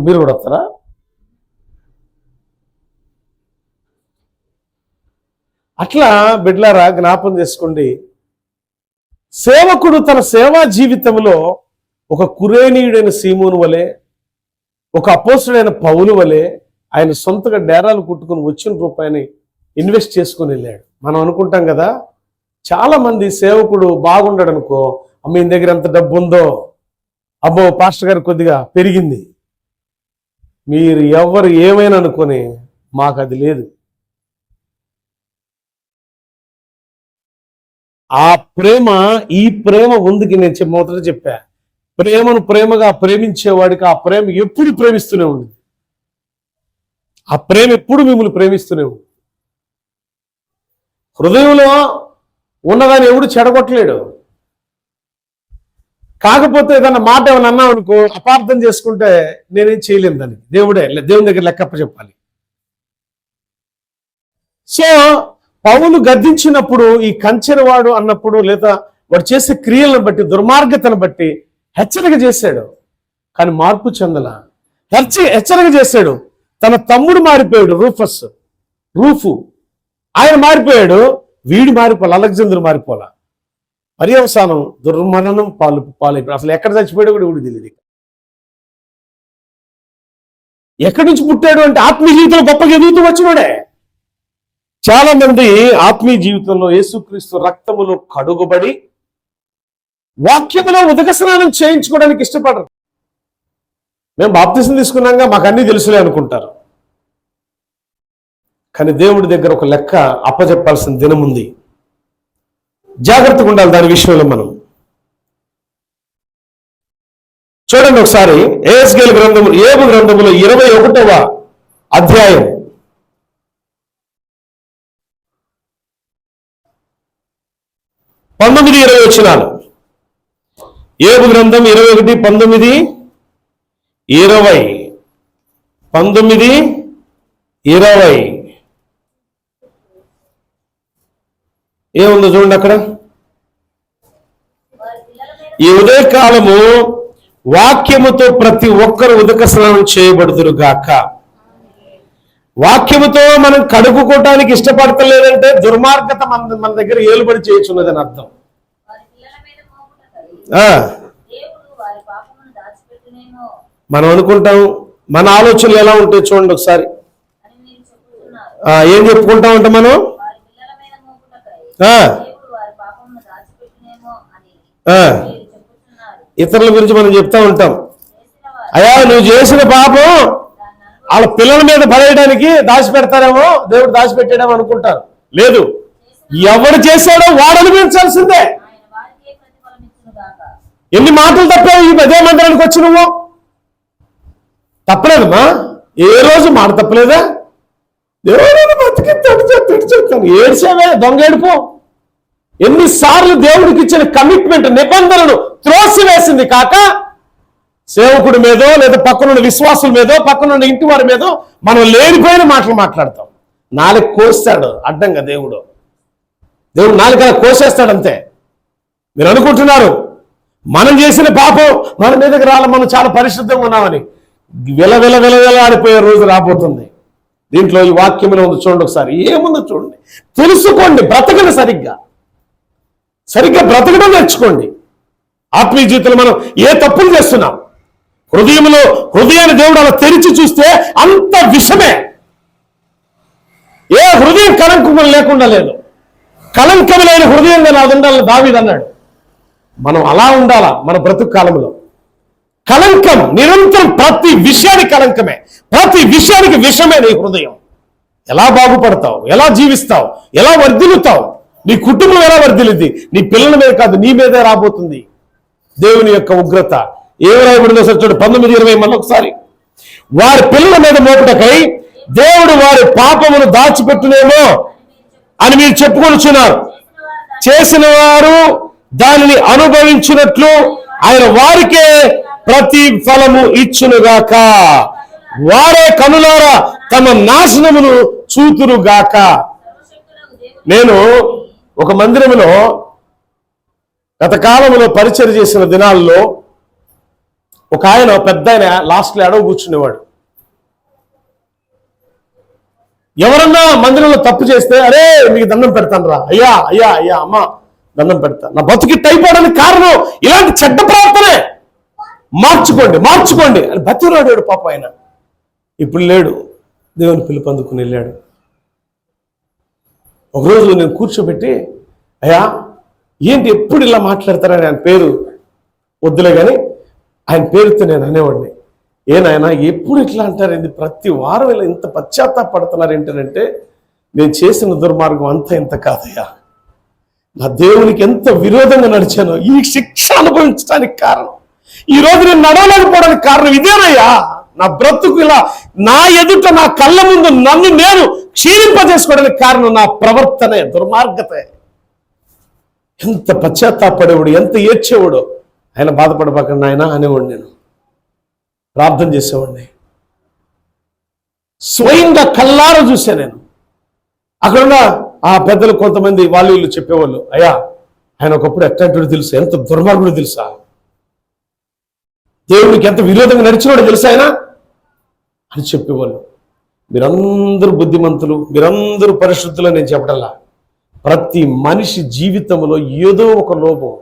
మీరు కూడా వస్తారా? అట్లా బిడ్లారా జ్ఞాపం చేసుకోండి, సేవకుడు తన సేవా జీవితంలో ఒక కురేనీయుడైన సీమోను వలె, ఒక అపోస్తుడైన పౌలు వలె ఆయన సొంతగా డేరాలు కుట్టుకుని వచ్చిన రూపాయిని ఇన్వెస్ట్ చేసుకుని వెళ్ళాడు. మనం అనుకుంటాం కదా, చాలా మంది సేవకుడు బాగుండడు అనుకో, అమ్మ ఈయన దగ్గర ఎంత డబ్బు ఉందో, అబ్బో పాస్టర్ గారు కొద్దిగా పెరిగింది. మీరు ఎవరు ఏమైనా అనుకొని, మాకు అది లేదు. ఆ ప్రేమ, ఈ ప్రేమ ఉందికి నేను మొదట చెప్పా, ప్రేమను ప్రేమగా ప్రేమించేవాడికి ఆ ప్రేమ ఎప్పుడు ప్రేమిస్తూనే ఉంది. ఆ ప్రేమ ఎప్పుడు మిమ్మల్ని ప్రేమిస్తూనే ఉంది. హృదయంలో ఉన్నదాన్ని ఎవడు చెడగొట్టలేడు. కాకపోతే ఏదన్నా మాట ఏమైనా అన్నావు అనుకో, అపార్థం చేసుకుంటే నేనేం చేయలేను దానికి. దేవుని దగ్గర లెక్కప్ప చెప్పాలి. సో పౌలు గద్దించినప్పుడు ఈ కంచెరవాడు అన్నప్పుడు, లేదా వాడు చేసే క్రియలను బట్టి, దుర్మార్గతను బట్టి హెచ్చరిక చేశాడు. కానీ మార్పు చెందల. హెచ్చరిక చేశాడు. తన తమ్ముడు మారిపోయాడు, రూఫు ఆయన మారిపోయాడు, వీడు మారిపోలే, అలెగ్జాండర్ మారిపోలా. పర్యవసానం దుర్మరణం పాలైపోయాడు. అసలు ఎక్కడ చచ్చిపోయాడు కూడా వీడు తెలియదు. ఎక్కడి నుంచి పుట్టాడు అంటే ఆత్మీయ జీవితంలో గొప్పగా ఎదుగుతూ వచ్చినాడే. చాలా మంది ఆత్మీయ జీవితంలో యేసుక్రీస్తు రక్తములో కడుగుబడి వాక్యములో ఉదక స్నానం చేయించుకోవడానికి ఇష్టపడరు. మేము బాప్తిసం తీసుకున్నాగా మాకు అన్నీ తెలుసులే అనుకుంటారు. కానీ దేవుడి దగ్గర ఒక లెక్క అప్పచెప్పాల్సిన దినం ఉంది. జాగ్రత్తగా ఉండాలి దాని విషయంలో మనం. చూడండి ఒకసారి ఏహెజ్కేలు గ్రంథము, ఏబు గ్రంథములో 21వ అధ్యాయం 19-20 వచనాలు. ఏబు గ్రంథం 21:19, 19-20 ఏముందో చూడండి అక్కడ. ఈ ఉదయకాలము వాక్యముతో ప్రతి ఒక్కరు ఉదక స్నానం చేయబడుదురు గాక. వాక్యముతో మనం కడుగుకోవటానికి ఇష్టపడతలేదంటే దుర్మార్గత మన దగ్గర ఏలుబడి చేయుచున్నదని అర్థం. మనం అనుకుంటాం మన ఆలోచనలు ఎలా ఉంటాయి చూడండి ఒకసారి. ఏం చెప్పుకుంటా ఉంటాం మనం? ఇతరుల గురించి మనం చెప్తా ఉంటాం, అయ్యా నువ్వు చేసిన పాపం వాళ్ళ పిల్లల మీద పడేయడానికి దాచిపెడతారేమో, దేవుడు దాచిపెట్టాడేమో అనుకుంటారు. లేదు, ఎవడు చేశాడో వాడు అనుభవించాల్సిందే. ఎన్ని మాటలు తప్పావు ఈ అదే మందిరానికి వచ్చి నువ్వు? తప్పలేదమ్మా, ఏ రోజు మాట తప్పలేదా? దేవుడు బతికి తడిచేస్తాను ఏడ్చావే దొంగ ఏడుపు. ఎన్నిసార్లు దేవుడికి ఇచ్చిన కమిట్మెంట్ నిబంధనలు త్రోసివేసింది కాక సేవకుడి మీదో లేదా పక్కనున్న విశ్వాసుల మీదో పక్కనున్న ఇంటి వారి మీదో మనం లేనిపోయిన మాటలు మాట్లాడతాం. నాలుగు కోస్తాడు అడ్డంగా దేవుడు నాలుగు కోసేస్తాడంతే. మీరు అనుకుంటున్నారు మనం చేసిన పాపం మన మీదకి రాల, మనం చాలా పరిశుద్ధంగా ఉన్నామని. విల ఆడిపోయే రోజు రాబోతుంది. దీంట్లో ఈ వాక్యంలో ఉంది చూడండి ఒకసారి. ఏముందో చూడండి, తెలుసుకోండి, బ్రతకండి, సరిగ్గా బ్రతకడం నేర్చుకోండి. ఆత్మీయ జీవితంలో మనం ఏ తప్పులు చేస్తున్నాం? హృదయాన్ని దేవుడు అలా తెరిచి చూస్తే అంత విషమే. ఏ హృదయం కలంకం లేకుండా లేదు. కలంకం లేని హృదయంగా నాది ఉండాలని దావీదు అన్నాడు. మనం అలా ఉండాలా మన బ్రతుకు కాలంలో. కలంకం నిరంతరం ప్రతి విషయానికి కలంకమే, ప్రతి విషయానికి విషమే నీ హృదయం. ఎలా బాగుపడతావు, ఎలా జీవిస్తావు, ఎలా వర్ధిల్లుతావు, నీ కుటుంబం ఎలా వర్ధిల్లుద్ది, నీ పిల్లల మీద కాదు నీ మీదే రాబోతుంది దేవుని యొక్క ఉగ్రత. ఏమి రాయబడిందో సార్ చూడు 19:20 మళ్ళీ ఒకసారి. వారి పిల్లల మీద మోపుటకై దేవుడు వారి పాపమును దాచిపెట్టునేమో అని మీరు చెప్పుకొనుచున్నారు. చేసిన వారు దానిని అనుభవించినట్లు ఆయన వారికే ప్రతి ఫలము ఇచ్చునుగాక. వారే కనులారా తమ నాశనమును చూతురుగాక. నేను ఒక మందిరములో గత కాలంలో పరిచయం చేసిన దినాల్లో ఒక ఆయన పెద్ద ఆయన లాస్ట్లో ఎడవ కూర్చునేవాడు. ఎవరన్నా మందిరంలో తప్పు చేస్తే అరే మీకు దండం పెడతాను రా, అయ్యా అయ్యా అయ్యా అమ్మ దండం పెడతాను, నా బతుకి టైపోవడానికి కారణం ఇలాంటి చెడ్డ ప్రవర్తనే, మార్చుకోండి అని బతిరాడాడు పాప ఆయన. ఇప్పుడు లేడు, దేవుని పిలుపు అందుకుని వెళ్ళాడు. ఒకరోజు నేను కూర్చోబెట్టి, అయ్యా ఏంటి ఎప్పుడు ఇలా మాట్లాడతారని, ఆయన పేరు వద్దులే కానీ ఆయన పేరుతో నేను అనేవాడిని. ఏనాయనా ఎప్పుడు ఇట్లా అంటారేంటి, ప్రతి వారం ఇలా ఇంత పశ్చాత్తాపడుతున్నారు ఏంటంటే, నేను చేసిన దుర్మార్గం అంతా ఇంత కాదయ్యా, నా దేవునికి ఎంత విరోధంగా నడిచానో ఈ శిక్ష అనుభవించడానికి కారణం, ఈ రోజు నేను నడవలేకపోవడానికి కారణం ఇదేనయ్యా. నా బ్రతుకు ఇలా నా ఎదుట నా కళ్ళ ముందు నన్ను నేను క్షీణింపజేసుకోవడానికి కారణం నా ప్రవర్తనే, దుర్మార్గతే. ఎంత పశ్చాత్తాపడేవాడు, ఎంత ఏడ్చేవాడు. ఆయన బాధపడబాకండి ఆయన అనేవాడు. నేను ప్రార్థన చేసేవాడిని, స్వయంగా కల్లారా చూసా నేను. అక్కడున్న ఆ పెద్దలు కొంతమంది వాళ్ళు వీళ్ళు చెప్పేవాళ్ళు, అయ్యా ఆయన ఒకప్పుడు ఎట్లాంటి తెలుసా, ఎంత దుర్మార్గుడు తెలుసా, దేవుడికి ఎంత విరోధంగా నడిచినాడో తెలుసా ఆయన అని చెప్పేవాళ్ళు. మీరందరూ బుద్ధిమంతులు, మీరందరూ పరిశుద్ధులు నేను చెప్పడంలా. ప్రతి మనిషి జీవితంలో ఏదో ఒక లోపం,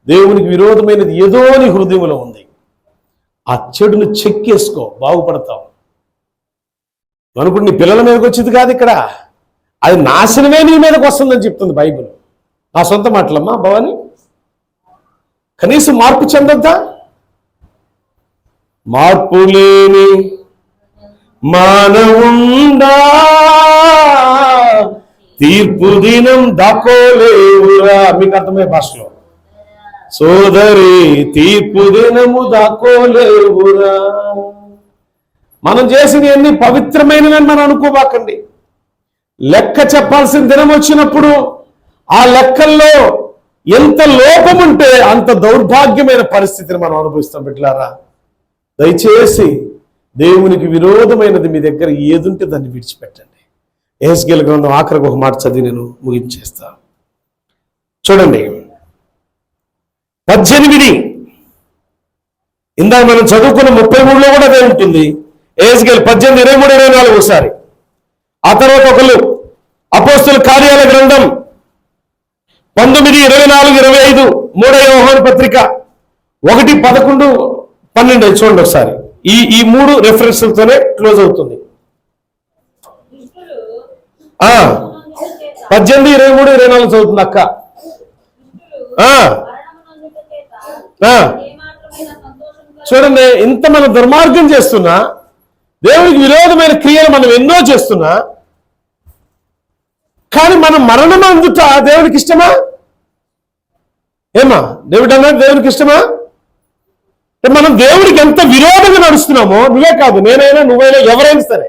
దేవునికి విరోధమైనది ఏదో నీ హృదయంలో ఉంది. ఆ చెడును చెక్కేసుకో, బాగుపడతావు. అనుకుంటే నీ పిల్లల మీదకి వచ్చేది కాదు ఇక్కడ, అది నాశనమే నీ మీదకి వస్తుందని చెప్తుంది బైబిల్. నా సొంత మాటలమ్మా భవాని. కనీసం మార్పు చెందొద్దా? మార్పు లేని మానవుండా తీర్పు దినం దాకోలేవురా. మీకు అర్థమయ్యే భాషలో, సోదరి తీర్పు దినము దాకోలేవురా. మనం చేసిన ఎన్ని పవిత్రమైనవి మనం అనుకోబాకండి. లెక్క చెప్పాల్సిన దినం వచ్చినప్పుడు ఆ లెక్కల్లో ఎంత లోపం ఉంటే అంత దౌర్భాగ్యమైన పరిస్థితిని మనం అనుభవిస్తాం. బిడ్డలారా, దయచేసి దేవునికి విరోధమైనది మీ దగ్గర ఏదుంటే దాన్ని విడిచిపెట్టండి. యెహెజ్కేలు గ్రంథం ఆఖరికి ఒక మాట చదివి నేను ముగించేస్తా. చూడండి 18, ఇందాక మనం చదువుకున్న 33లో కూడా అదే ఉంటుంది. యెహెజ్కేలు 18, 23, 24 ఒకసారి. ఆ తర్వాత ఒకళ్ళు అపోస్తుల కార్యాల గ్రంథం 19, 24, 25, 3వ యోహాను పత్రిక 1, 11, 12 చూడండి ఒకసారి. ఈ మూడు రెఫరెన్స్లతోనే క్లోజ్ అవుతుంది. 18, 23, 24 చదువుతుంది అక్క. చూడండి, ఇంత మనం దుర్మార్గం చేస్తున్నా, దేవుడికి విరోధమైన క్రియలు మనం ఎన్నో చేస్తున్నా, కానీ మనం మరణం అందుట దేవుడికి ఇష్టమా? ఏమా దేవుడు అన్నాడు దేవుడికి ఇష్టమా? మనం దేవుడికి ఎంత విరోధంగా నడుస్తున్నామో, నువ్వే కాదు నేనైనా నువ్వైనా ఎవరైనా సరే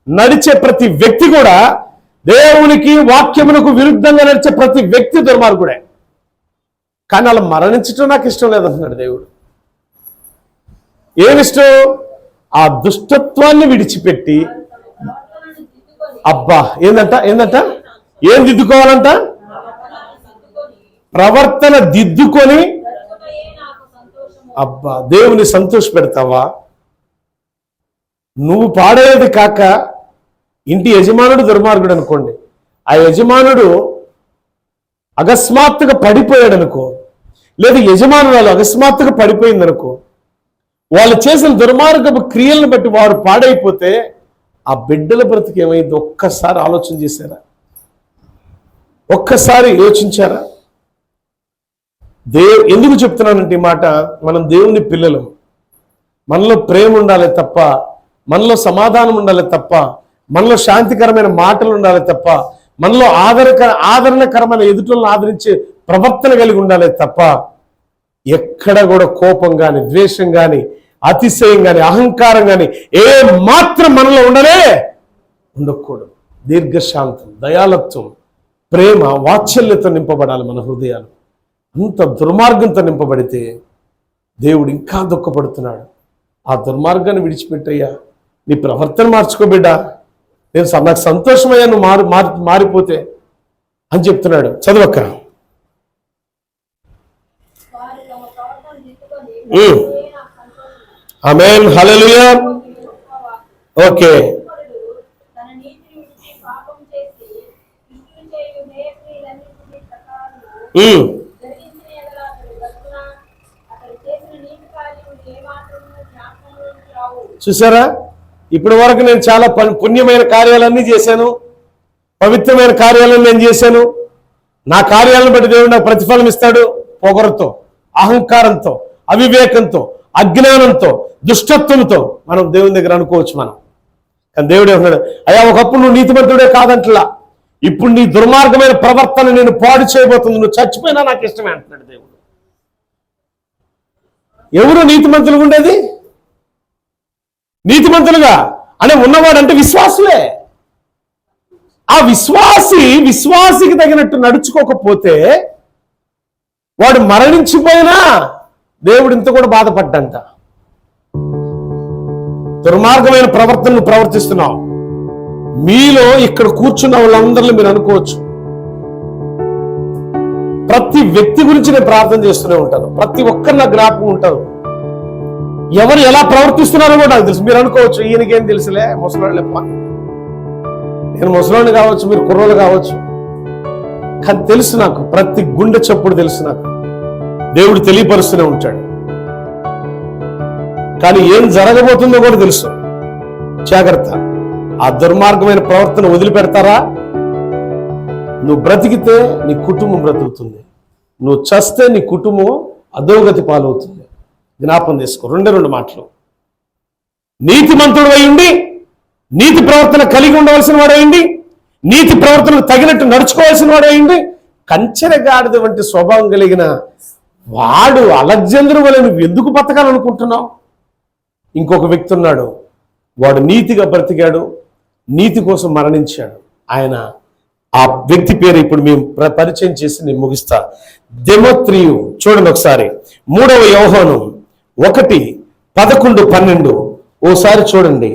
నడిచే ప్రతి వ్యక్తి కూడా దేవునికి వాక్యమునకు విరుద్ధంగా నడిచే ప్రతి వ్యక్తి దుర్మార్గుడే. కానీ అలా మరణించడం నాకు ఇష్టం లేదంటున్నాడు దేవుడు. ఏమిష్టం? ఆ దుష్టత్వాన్ని విడిచిపెట్టి, అబ్బా ఏందంట ఏం దిద్దుకోవాలంట? ప్రవర్తన దిద్దుకొని, అబ్బా దేవుని సంతోష పెడతావా? నువ్వు పాడేది కాక ఇంటి యజమానుడు దుర్మార్గుడు అనుకోండి, ఆ యజమానుడు అకస్మాత్తుగా పడిపోయాడు అనుకో, లేదా యజమానురాలు అకస్మాత్తుగా పడిపోయింది అనుకో, వాళ్ళు చేసిన దుర్మార్గపు క్రియలను బట్టి వారు పాడైపోతే ఆ బిడ్డల బ్రతికి ఏమైంది? ఒక్కసారి ఆలోచన చేశారా? ఒక్కసారి యోచించారా? ఎందుకు చెప్తున్నానంటే ఈ మాట, మనం దేవుని పిల్లలు, మనలో ప్రేమ ఉండాలి తప్ప, మనలో సమాధానం ఉండాలి తప్ప, మనలో శాంతికరమైన మాటలు ఉండాలి తప్ప, మనలో ఆదరణకరమైన ఎదుటలను ఆదరించే ప్రవర్తన కలిగి ఉండాలి తప్ప, ఎక్కడ కూడా కోపం కానీ, ద్వేషం కానీ, అతిశయం కానీ, అహంకారం కానీ ఏ మాత్రం మనలో ఉండకూడదు. దీర్ఘశాంతం, దయాలత్వం, ప్రేమ, వాత్సల్యత నింపబడాలి మన హృదయాలు. అంత దుర్మార్గంతో నింపబడితే దేవుడు ఇంకా దుఃఖపడుతున్నాడు. ఆ దుర్మార్గాన్ని విడిచిపెట్టయ్యా, నీ ప్రవర్తన మార్చుకోబిడ్డా, నాకు సంతోషమయ్యా నువ్వు మారిపోతే అని చెప్తున్నాడు. చదవక్క. ఆమేన్, హల్లెలూయా. ఓకే, చూసారా? ఇప్పటి వరకు నేను చాలా పుణ్యమైన కార్యాలన్నీ చేశాను, పవిత్రమైన కార్యాలను నేను చేశాను. నా కార్యాలను బట్టి దేవుడు నాకు ప్రతిఫలం ఇస్తాడు. పొగరుతో, అహంకారంతో, అవివేకంతో, అజ్ఞానంతో, దుష్టత్వంతో మనం దేవుని దగ్గర అనుకోవచ్చు మనం. కానీ దేవుడు ఏమన్నాడు? అయ్యా ఒకప్పుడు నువ్వు నీతిమంతుడే కాదంటలా, ఇప్పుడు నీ దుర్మార్గమైన ప్రవర్తన నేను పాడు చేయబోతుంది, నువ్వు చచ్చిపోయినా నాకు ఇష్టమే అంటున్నాడు దేవుడు. ఎవరు నీతిమంతులుగా ఉండేది? నీతిమంతులుగా అని ఉన్నవాడు అంటే విశ్వాసులే. ఆ విశ్వాసికి తగినట్టు నడుచుకోకపోతే వాడు మరణించిపోయినా దేవుడు ఇంత కూడా బాధపడ్డంట. దుర్మార్గమైన ప్రవర్తనను ప్రవర్తిస్తున్నావు. మీలో ఇక్కడ కూర్చున్న వాళ్ళందరిలో మీరు అనుకోవచ్చు, ప్రతి వ్యక్తి గురించి నేను ప్రార్థన చేస్తూనే ఉంటాను. ప్రతి ఒక్కరు నా జ్ఞాపకం ఉంటారు. ఎవరు ఎలా ప్రవర్తిస్తున్నారో కూడా నాకు తెలుసు. మీరు అనుకోవచ్చు ఈయనకేం తెలుసులే, ముసలాళ్ళే పని. నేను ముసలాన్ని కావచ్చు, మీరు కుర్రోళ్ళు కావచ్చు, కానీ తెలుసు నాకు. ప్రతి గుండె చప్పుడు తెలుసు నాకు. దేవుడు తెలియపరుస్తూనే ఉంటాడు. కానీ ఏం జరగబోతుందో కూడా తెలుసు. జాగ్రత్త. ఆ దుర్మార్గమైన ప్రవర్తన వదిలిపెడతారా? నువ్వు బ్రతికితే నీ కుటుంబం బ్రతుకుతుంది, నువ్వు చస్తే నీ కుటుంబం అధోగతి పాలవుతుంది. జ్ఞాపం చేసుకో. 2 మాటలు. నీతిమంతుడు అయ్యుండి, నీతి ప్రవర్తన కలిగి ఉండవలసిన వాడు అయ్యింది, నీతి ప్రవర్తనకు తగినట్టు నడుచుకోవాల్సిన వాడు అయ్యింది, కంచెరగాడిద వంటి స్వభావం కలిగిన వాడు అలెగ్జాండర్ వలె నువ్వు ఎందుకు బతకాలనుకుంటున్నావు? ఇంకొక వ్యక్తి ఉన్నాడు, వాడు నీతిగా బ్రతికాడు, నీతి కోసం మరణించాడు. ఆయన ఆ వ్యక్తి పేరు ఇప్పుడు మేము పరిచయం చేసి నేను ముగిస్తా. దెమోత్రియు. చూడండి ఒకసారి 3వ యోహాను 1:11-12 ఓసారి చూడండి.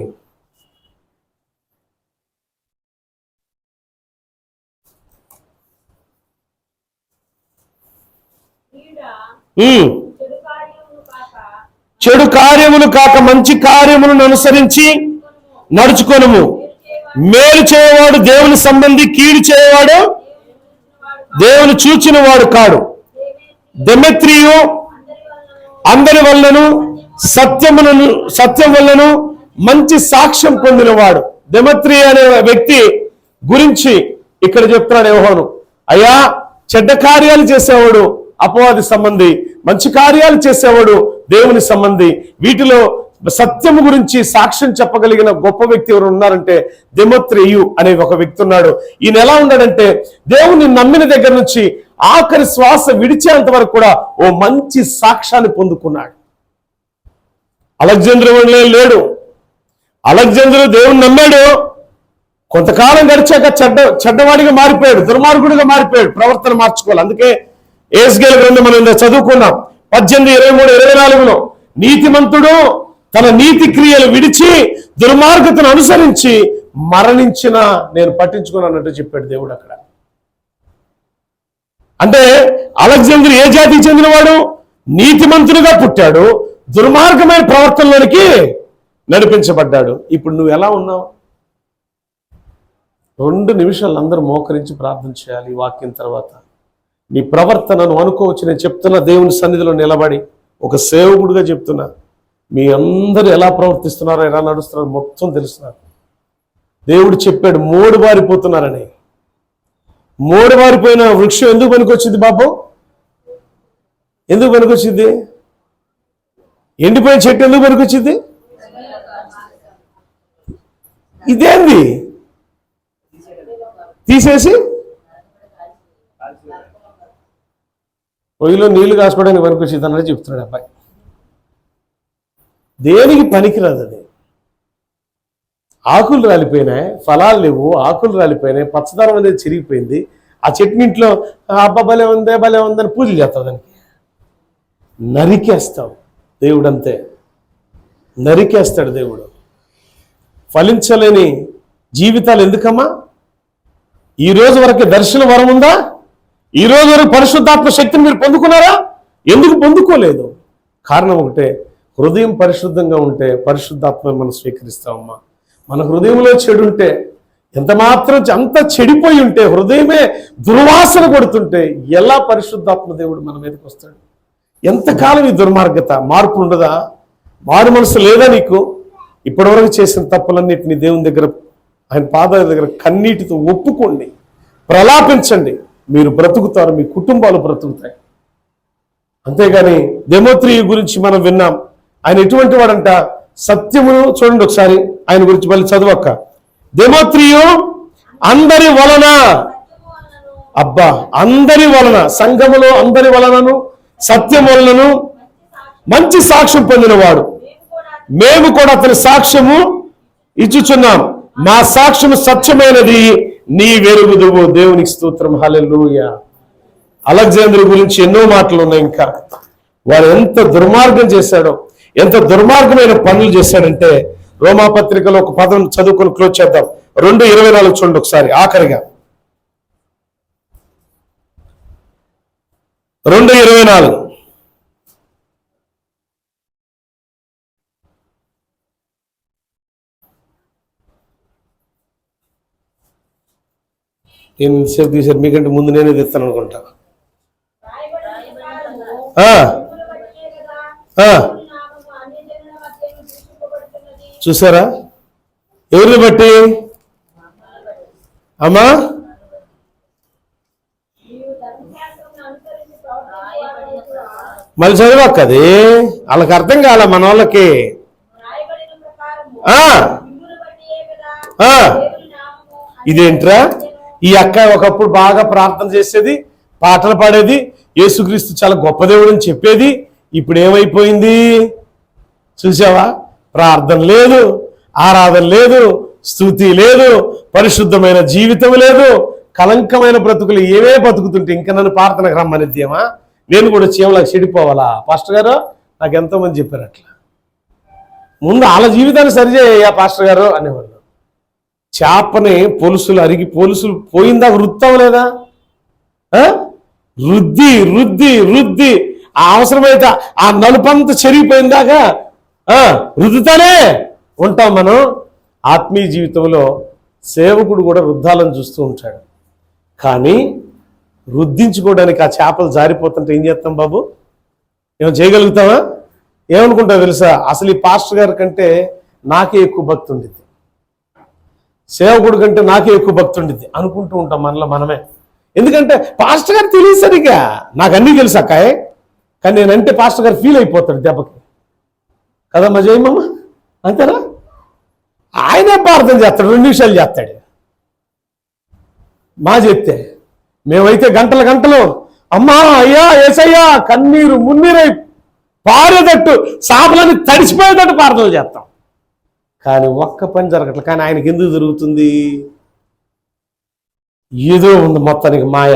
చెడు కార్యములు కాక మంచి కార్యములను అనుసరించి నడుచుకొనుము. మేలు చేయవాడు దేవుని సంబంధి, కీడు చేయవాడు దేవుని చూచిన వాడు కాడు. దెమెత్రియు అందరి వలనను సత్యం వల్లను మంచి సాక్ష్యం పొందినవాడు. దెమత్రి అనే వ్యక్తి గురించి ఇక్కడ చెప్తున్నాడు యోహాను. అయ్యా, చెడ్డ కార్యాలు చేసేవాడు అపవాది సంబంధి, మంచి కార్యాలు చేసేవాడు దేవుని సంబంధి. వీటిలో సత్యం గురించి సాక్ష్యం చెప్పగలిగిన గొప్ప వ్యక్తి ఎవరు ఉన్నారంటే దెమత్రియు అనే ఒక వ్యక్తి ఉన్నాడు. ఈయన ఎలా ఉన్నాడంటే దేవుని నమ్మిన దగ్గర నుంచి ఆఖరి శ్వాస విడిచేంత వరకు కూడా ఓ మంచి సాక్ష్యాన్ని పొందుకున్నాడు. అలెగ్జాండర్ లేడు. అలెగ్జాండర్ దేవుని నమ్మాడు, కొంతకాలం గడిచాక చెడ్డవాడిగా మారిపోయాడు, దుర్మార్గుడిగా మారిపోయాడు, ప్రవర్తన మార్చుకోవాలి. అందుకే ఏస్కేల్ గ్రంథం మనం చదువుకున్నాం 18:23-24లో నీతిమంతుడు తన నీతి క్రియలు విడిచి దుర్మార్గతను అనుసరించి మరణించిన నేను పట్టించుకున్నానంటూ చెప్పాడు దేవుడు అక్కడ. అంటే అలెగ్జాండర్ ఏ జాతికి చెందినవాడు? నీతిమంతుడిగా పుట్టాడు, దుర్మార్గమైన ప్రవర్తనలోనికి నడిపించబడ్డాడు. ఇప్పుడు నువ్వు ఎలా ఉన్నావు? 2 నిమిషాలు అందరూ మోకరించి ప్రార్థన చేయాలి ఈ వాక్యం తర్వాత. నీ ప్రవర్తనను అనుకోవచ్చు. నేను చెప్తున్నా దేవుని సన్నిధిలో నిలబడి ఒక సేవకుడిగా చెప్తున్నా. మీ అందరూ ఎలా ప్రవర్తిస్తున్నారో, ఎలా నడుస్తున్నారో మొత్తం తెలుస్తున్నారు. దేవుడు చెప్పాడు మోడుబారిపోతున్నారని. మోడుబారిపోయిన వృక్షం ఎందుకు పనికొచ్చింది బాబు? ఎందుకు పనికొచ్చింది? ఎండిపోయిన చెట్టు ఎందుకు పనికొచ్చింది? ఇదేంది? తీసేసి పొయ్యిలో నీళ్లు కాసుకోవడానికి పనికొచ్చింది అన్నది చెప్తున్నాడు అబ్బాయి. దేనికి పనికిరాదు అది. ఆకులు రాలిపోయినాయి, ఫలాలు లేవు, ఆకులు రాలిపోయినాయి, పచ్చదనం అనేది చిరిగిపోయింది. ఆ చెట్నింట్లో అబ్బా భలే ఉందని పూజలు చేస్తావు, దానికి నరికేస్తావు. దేవుడు అంతే, నరికేస్తాడు దేవుడు. ఫలించలేని జీవితాలు ఎందుకమ్మా? ఈ రోజు వరకు దర్శన వరం ఉందా? ఈ రోజు వరకు పరిశుద్ధాత్మ శక్తిని మీరు పొందుకున్నారా? ఎందుకు పొందుకోలేదు? కారణం ఒకటే, హృదయం పరిశుద్ధంగా ఉంటే పరిశుద్ధాత్మ మనం స్వీకరిస్తామమ్మా. మన హృదయంలో చెడు ఉంటే, ఎంత మాత్రం అంత చెడిపోయి ఉంటే, హృదయమే దుర్వాసన కొడుతుంటే ఎలా పరిశుద్ధాత్మ దేవుడు మన మీదకి వస్తాడు? ఎంతకాలం ఈ దుర్మార్గత? మార్పు ఉండదా? మారు మనసు లేదా నీకు? ఇప్పటివరకు చేసిన తప్పులన్నిటిని దేవుని దగ్గర, ఆయన పాదాల దగ్గర కన్నీటితో ఒప్పుకోండి, ప్రలాపించండి. మీరు బ్రతుకుతారు, మీ కుటుంబాలు బ్రతుకుతాయి. అంతేగాని దెమోత్రియు గురించి మనం విన్నాం. ఆయన ఎటువంటి వాడంట? సత్యమును చూడండి ఒకసారి ఆయన గురించి మళ్ళీ చదవక్క. దెమోత్రియు అందరి వలన, అబ్బా అందరి వలన, సంఘములో అందరి వలనను సత్యం వలనను మంచి సాక్ష్యం పొందినవాడు. మేము కూడా అతని సాక్ష్యము ఇచ్చుచున్నాం. మా సాక్ష్యము సత్యమైనది, నీ వెరుగుదువు. దేవునికి స్తోత్రం, హల్లెలూయా. అలెగ్జాండర్ గురించి ఎన్నో మాటలు ఉన్నాయి. ఇంకా వాడు ఎంత దుర్మార్గం చేశాడో, ఎంత దుర్మార్గమైన పనులు చేశాడంటే, రోమాపత్రికలో ఒక పదం చదువుకొని క్లోజ్ చేద్దాం. 2:24 చూడండి ఒకసారి ఆఖరిగా. 2:24 నేను సేపు తీశారు, మీకంటే ముందు నేనే తెస్తాను అనుకుంటా. చూసారా? ఎవరిని బట్టి అమ్మా? మళ్ళీ చదివక్కది, వాళ్ళకి అర్థం కాల మన వాళ్ళకి. ఇదేంట్రా? ఈ అక్క ఒకప్పుడు బాగా ప్రార్థన చేసేది, పాటలు పాడేది, యేసుక్రీస్తు చాలా గొప్ప దేవుడు అని చెప్పేది. ఇప్పుడు ఏమైపోయింది చూసావా? ప్రార్థన లేదు, ఆరాధన లేదు, స్తుతి లేదు, పరిశుద్ధమైన జీవితం లేదు, కలంకమైన బ్రతుకులు ఏవే బతుకుతుంటే ఇంకా నన్ను ప్రార్థనకు రమ్మనిద్దేమా? నేను కూడా చీమలకు చెడిపోవాలా? పాస్టర్ గారు నాకు ఎంతోమంది చెప్పారు అట్లా. ముందు వాళ్ళ జీవితాన్ని సరిచేయ పాస్టర్ గారు అనేవాళ్ళు. చేపని పొలుసులు పోయిందా? వృత్తవలేదా? రుద్ది రుద్ది రుద్ది ఆ అవసరమైతే ఆ నలుపంత చెరిగిపోయిందాక రుద్దుతానే ఉంటాం మనం. ఆత్మీయ జీవితంలో సేవకుడు కూడా రుద్దాలని చూస్తూ ఉంటాడు. కానీ రుద్దించుకోవడానికి ఆ చేపలు జారిపోతుంటే ఏం చేస్తాం బాబు? ఏమో చేయగలుగుతావా? ఏమనుకుంటా తెలుసా, అసలు ఈ పాస్టర్ గారి కంటే నాకే ఎక్కువ భక్తి ఉండిద్ది, సేవకుడి కంటే నాకే ఎక్కువ భక్తి ఉండిద్ది అనుకుంటూ ఉంటాం మనలో మనమే. ఎందుకంటే పాస్టర్ గారు తెలియదు సరిగా, నాకు అన్నీ తెలుసు అక్కాయ్, కానీ నేనంటే పాస్టర్ గారు ఫీల్ అయిపోతాడు దెబ్బకి కదా మా జయమ్మ, అంతేనా? ఆయనే ప్రార్థన చేస్తాడు, 2 నిమిషాలు చేస్తాడు. మా చెప్తే మేమైతే గంటల గంటలు అమ్మా అయ్యా ఏసయ్యా కన్నీరు మున్నీరై పారేటట్టు సాపలని తడిసిపోయేటట్టు ప్రార్థన చేస్తాం. కానీ ఒక్క పని జరగట్లేదు. కానీ ఆయనకి ఎందుకు జరుగుతుంది? ఏదో ఉంది మొత్తానికి మాయ.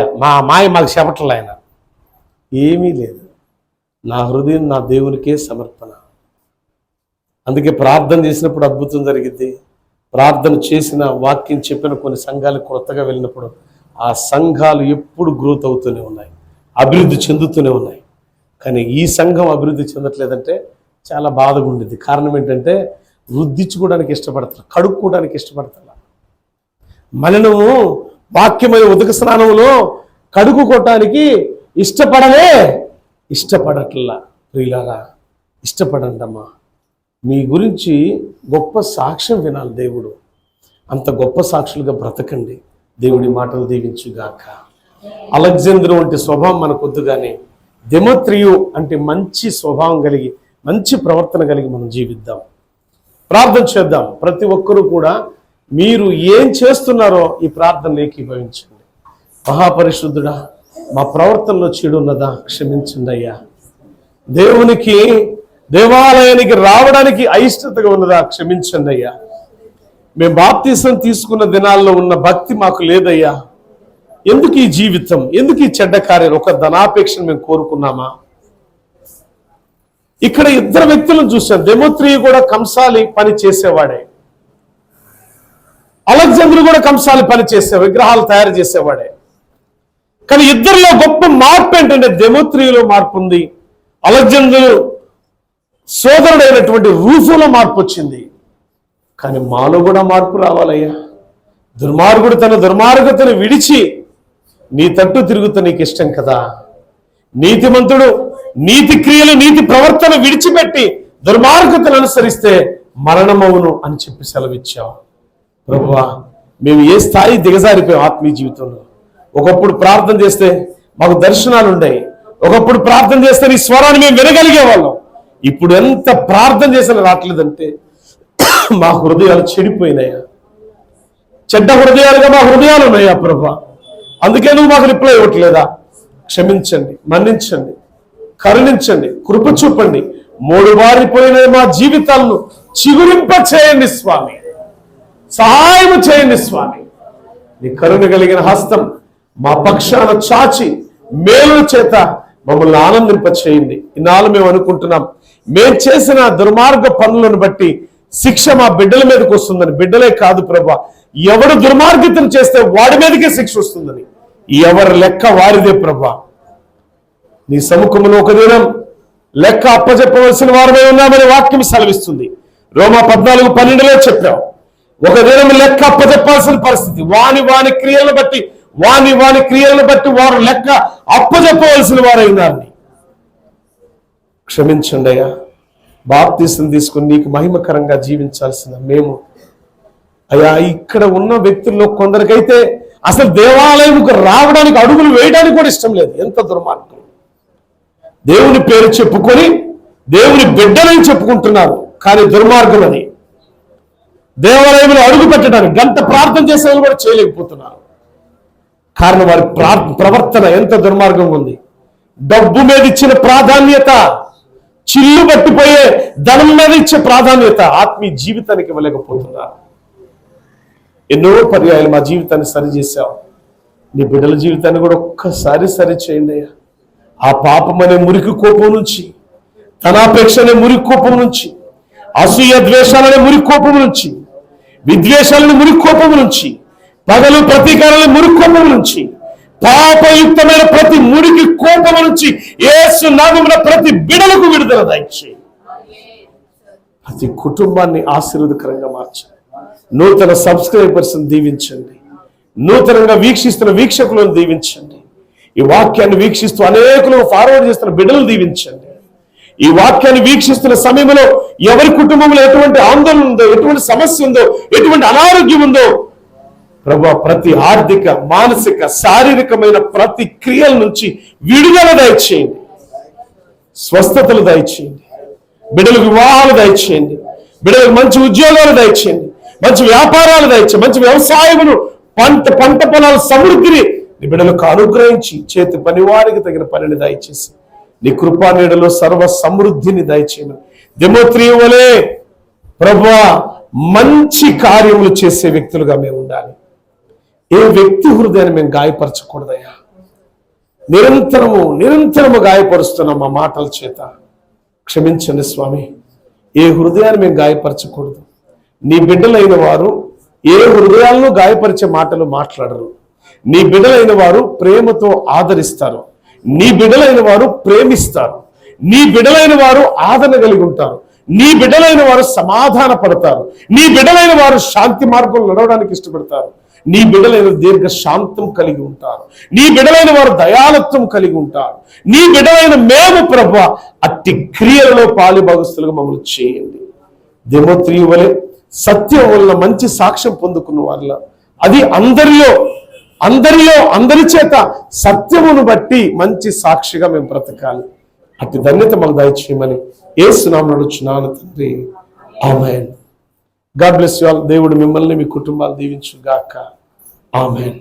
మాయ మాకు చెప్పట్లే. ఆయన ఏమీ లేదు. నా హృదయం నా దేవునికే సమర్పణ. అందుకే ప్రార్థన చేసినప్పుడు అద్భుతం జరిగింది. ప్రార్థన చేసిన వాక్యం చెప్పిన కొన్ని సంఘాలకు కొత్తగా వెళ్ళినప్పుడు ఆ సంఘాలు ఎప్పుడు గ్రోత్ అవుతూనే ఉన్నాయి, అభివృద్ధి చెందుతూనే ఉన్నాయి. కానీ ఈ సంఘం అభివృద్ధి చెందట్లేదంటే చాలా బాధగా ఉండేది. కారణం ఏంటంటే వృద్ధించుకోవడానికి ఇష్టపడతారు, కడుక్కోవడానికి ఇష్టపడతారు. మనము వాక్యమైన ఉదక స్నానంలో కడుక్కోవటానికి ఇష్టపడట్లా. ప్రియులారా, ఇష్టపడండమ్మా. మీ గురించి గొప్ప సాక్ష్యం వినాలి దేవుడు. అంత గొప్ప సాక్షులుగా బ్రతకండి. దేవుడి మాటలు దీవించుగాక. అలెగ్జాండర్ వంటి స్వభావం మనకొద్దు, కానీ దెమేత్రియు అంటే మంచి స్వభావం కలిగి మంచి ప్రవర్తన కలిగి మనం జీవిద్దాం. ప్రార్థన చేద్దాం. ప్రతి ఒక్కరూ కూడా మీరు ఏం చేస్తున్నారో ఈ ప్రార్థనలు ఏకీభవించండి. మహాపరిశుద్ధుడా, మా ప్రవర్తనలో చెడు ఉన్నదా క్షమించండి అయ్యా. దేవునికి దేవాలయానికి రావడానికి అయిష్టతగా ఉన్నదా క్షమించండి అయ్యా. మేము బాప్తీసం తీసుకున్న దినాల్లో ఉన్న భక్తి మాకు లేదయ్యా. ఎందుకు ఈ జీవితం, ఎందుకు ఈ చెడ్డ కార్యాలు? ఒక ధనాపేక్షను మేము కోరుకున్నామా? ఇక్కడ 2 వ్యక్తులను చూశాను. దెమేత్రియు కూడా కంసాలి పని చేసేవాడే, అలెగ్జాండర్ కూడా కంసాలి పని చేసేవాడు, విగ్రహాలు తయారు చేసేవాడే. కానీ ఇద్దరిలో గొప్ప మార్పు ఏంటంటే దెమేత్రియులో మార్పు ఉంది, అలెగ్జాండర్ సోదరుడైనటువంటి రూఫులో మార్పు వచ్చింది. కానీ మాలో కూడా మార్పు రావాలయ్యా. దుర్మార్గుడు తన దుర్మార్గతను విడిచి నీ తట్టు తిరుగుతా నీకు ఇష్టం కదా. నీతిమంతుడు నీతి క్రియలు నీతి ప్రవర్తన విడిచిపెట్టి దుర్మార్గతను అనుసరిస్తే మరణమవును అని చెప్పి సెలవిచ్చావు. ప్రభువా, మేము ఏ స్థాయి దిగజారిపోయాం ఆత్మీయ జీవితంలో. ఒకప్పుడు ప్రార్థన చేస్తే మాకు దర్శనాలు ఉన్నాయి, ఒకప్పుడు ప్రార్థన చేస్తే నీ స్వరాన్ని మేము వినగలిగే వాళ్ళం. ఇప్పుడు ఎంత ప్రార్థన చేసినా రావట్లేదంటే మా హృదయాలు చెడిపోయినాయా, చెడ్డ హృదయాలుగా మా హృదయాలు ఉన్నాయా ప్రభువా. అందుకే నువ్వు మాకు రిప్లై ఇవ్వట్లేదా? క్షమించండి, మన్నించండి, కరుణించండి, కృప చూపండి. మోడుబారిపోయిన మా జీవితాలను చిగురింప చేయండి స్వామి, సహాయం చేయండి స్వామి. నీ కరుణ కలిగిన హస్తం మా పక్షాన చాచి మేలు చేత మమ్మల్ని ఆనందింప చేయండి. ఇన్నాళ్ళు మేము అనుకుంటున్నాం మేము చేసిన దుర్మార్గ పనులను బట్టి శిక్ష మా బిడ్డల మీదకి వస్తుందని. బిడ్డలే కాదు ప్రభా, ఎవడు దుర్మార్గతను చేస్తే వాడి మీదకే శిక్ష వస్తుందని. ఎవరి లెక్క వారిదే ప్రభా. నీ సముఖంలో ఒక దినం లెక్క అప్పచెప్పవలసిన వారమే ఉన్నామని వాక్యం సెలవిస్తుంది. రోమా 14:12 చెప్పావు. ఒక దినం లెక్క అప్పచెప్పాల్సిన పరిస్థితి. వాని క్రియలను బట్టి వారు లెక్క అప్పచెప్పవలసిన వారైనారని. క్షమించండి అయ్యా. బాప్తీసం తీసుకుని నీకు మహిమకరంగా జీవించాల్సిన మేము అయ్యా, ఇక్కడ ఉన్న వ్యక్తుల్లో కొందరికైతే అసలు దేవాలయంకు రావడానికి, అడుగులు వేయడానికి కూడా ఇష్టం లేదు. ఎంత దుర్మార్గం! దేవుని పేరు చెప్పుకొని దేవుని బిడ్డలని చెప్పుకుంటున్నారు, కానీ దుర్మార్గం అది. దేవాలయంలో అడుగు పెట్టడానికి గంట ప్రార్థన చేసే కూడా చేయలేకపోతున్నారు. కారణం వారి ప్రవర్తన ఎంత దుర్మార్గంగా ఉంది. డబ్బు మీద ఇచ్చిన ప్రాధాన్యత, చిల్లు పట్టిపోయే ధనం మీద ఇచ్చే ప్రాధాన్యత ఆత్మీయ జీవితానికి ఇవ్వలేకపోతున్నారు. ఎన్నో పర్యాయాలు మా జీవితాన్ని సరిచేసావు. నీ బిడ్డల జీవితాన్ని కూడా ఒక్కసారి సరి చేయండి అయ్యా. ఆ పాపం అనే మురికి కోపం నుంచి, ధనాపేక్ష అనే మురికి కోపం నుంచి, అసూయ ద్వేషాలనే మురికి కోపం నుంచి, విద్వేషాలని మురికి కోపం నుంచి, పగలు ప్రతీకారాల మురికి కోపం నుంచి, పాపయుక్తమైన ప్రతి మురికి కోపం నుంచి యేసు నామమున ప్రతి బిడలకు విడుదల దయచేయి. ప్రతి కుటుంబాన్ని ఆశీర్వాదకరంగా మార్చండి. నూతన సబ్స్క్రైబర్స్ దీవించండి. నూతనంగా వీక్షిస్తున్న వీక్షకులను దీవించండి. ఈ వాక్యాన్ని వీక్షిస్తూ అనేకులకు ఫార్వర్డ్ చేస్తున్న బిడ్డలను దీవించండి. ఈ వాక్యాన్ని వీక్షిస్తున్న సమయంలో ఎవరి కుటుంబంలో ఎటువంటి ఆందోళన ఉందో, ఎటువంటి సమస్య ఉందో, ఎటువంటి అనారోగ్యం ఉందో ప్రభువా, ప్రతి ఆర్థిక, మానసిక, శారీరకమైన ప్రతి క్రియల నుంచి విడుదల దయచేయండి, స్వస్థతలు దయచేయండి, బిడ్డలకు వివాహాలు దయచేయండి, బిడ్డలకు మంచి ఉద్యోగాలు దయచేయండి, మంచి వ్యాపారాలు దయచేయండి, మంచి వ్యవసాయమును, పంట పొలాల సమృద్ధిని నీ బిడ్డలకు అనుగ్రహించి చేతి పని వారికి తగిన పనిని దయచేసి నీ కృపా నీడలో సర్వ సమృద్ధిని దయచేయను. దెమోత్రియ వలె ప్రభువా, మంచి కార్యములు చేసే వ్యక్తులుగా మేము ఉండాలి. ఏ వ్యక్తి హృదయాన్ని మేము గాయపరచకూడదయ్యా. నిరంతరము గాయపరుస్తున్నాం మా మాటల చేత. క్షమించండి స్వామి. ఏ హృదయాన్ని మేము గాయపరచకూడదు. నీ బిడ్డలైన వారు ఏ హృదయాలను గాయపరిచే మాటలు మాట్లాడరు. నీ బిడ్డలైన వారు ప్రేమతో ఆదరిస్తారు. నీ బిడ్డలైన వారు ప్రేమిస్తారు. నీ బిడ్డలైన వారు ఆదరణ కలిగి ఉంటారు. నీ బిడ్డలైన వారు సమాధాన పడతారు. నీ బిడ్డలైన వారు శాంతి మార్గంలో నడవడానికి ఇష్టపడతారు. నీ బిడ్డలైన దీర్ఘ శాంతం కలిగి ఉంటారు. నీ బిడ్డలైన వారు దయాలత్వం కలిగి ఉంటారు. నీ బిడ్డలైన మేము ప్రభువా అట్టి క్రియలలో పాలుభాగస్తులుగా మమ్మల్ని చేయండి. దెమోత్రియ వలె సత్యం వలన మంచి సాక్ష్యం పొందుకున్న వారిలో, అది అందరి చేత సత్యమును బట్టి మంచి సాక్షిగా మేము బ్రతకాలి. అట్టి ధన్యత మాకు దయచేయమని యేసు నామమున అడుగుచున్నాను తండ్రి, amen. God bless you all. దేవుడు మిమ్మల్ని మీ కుటుంబాలు దీవించుగాక. ఆమేన్.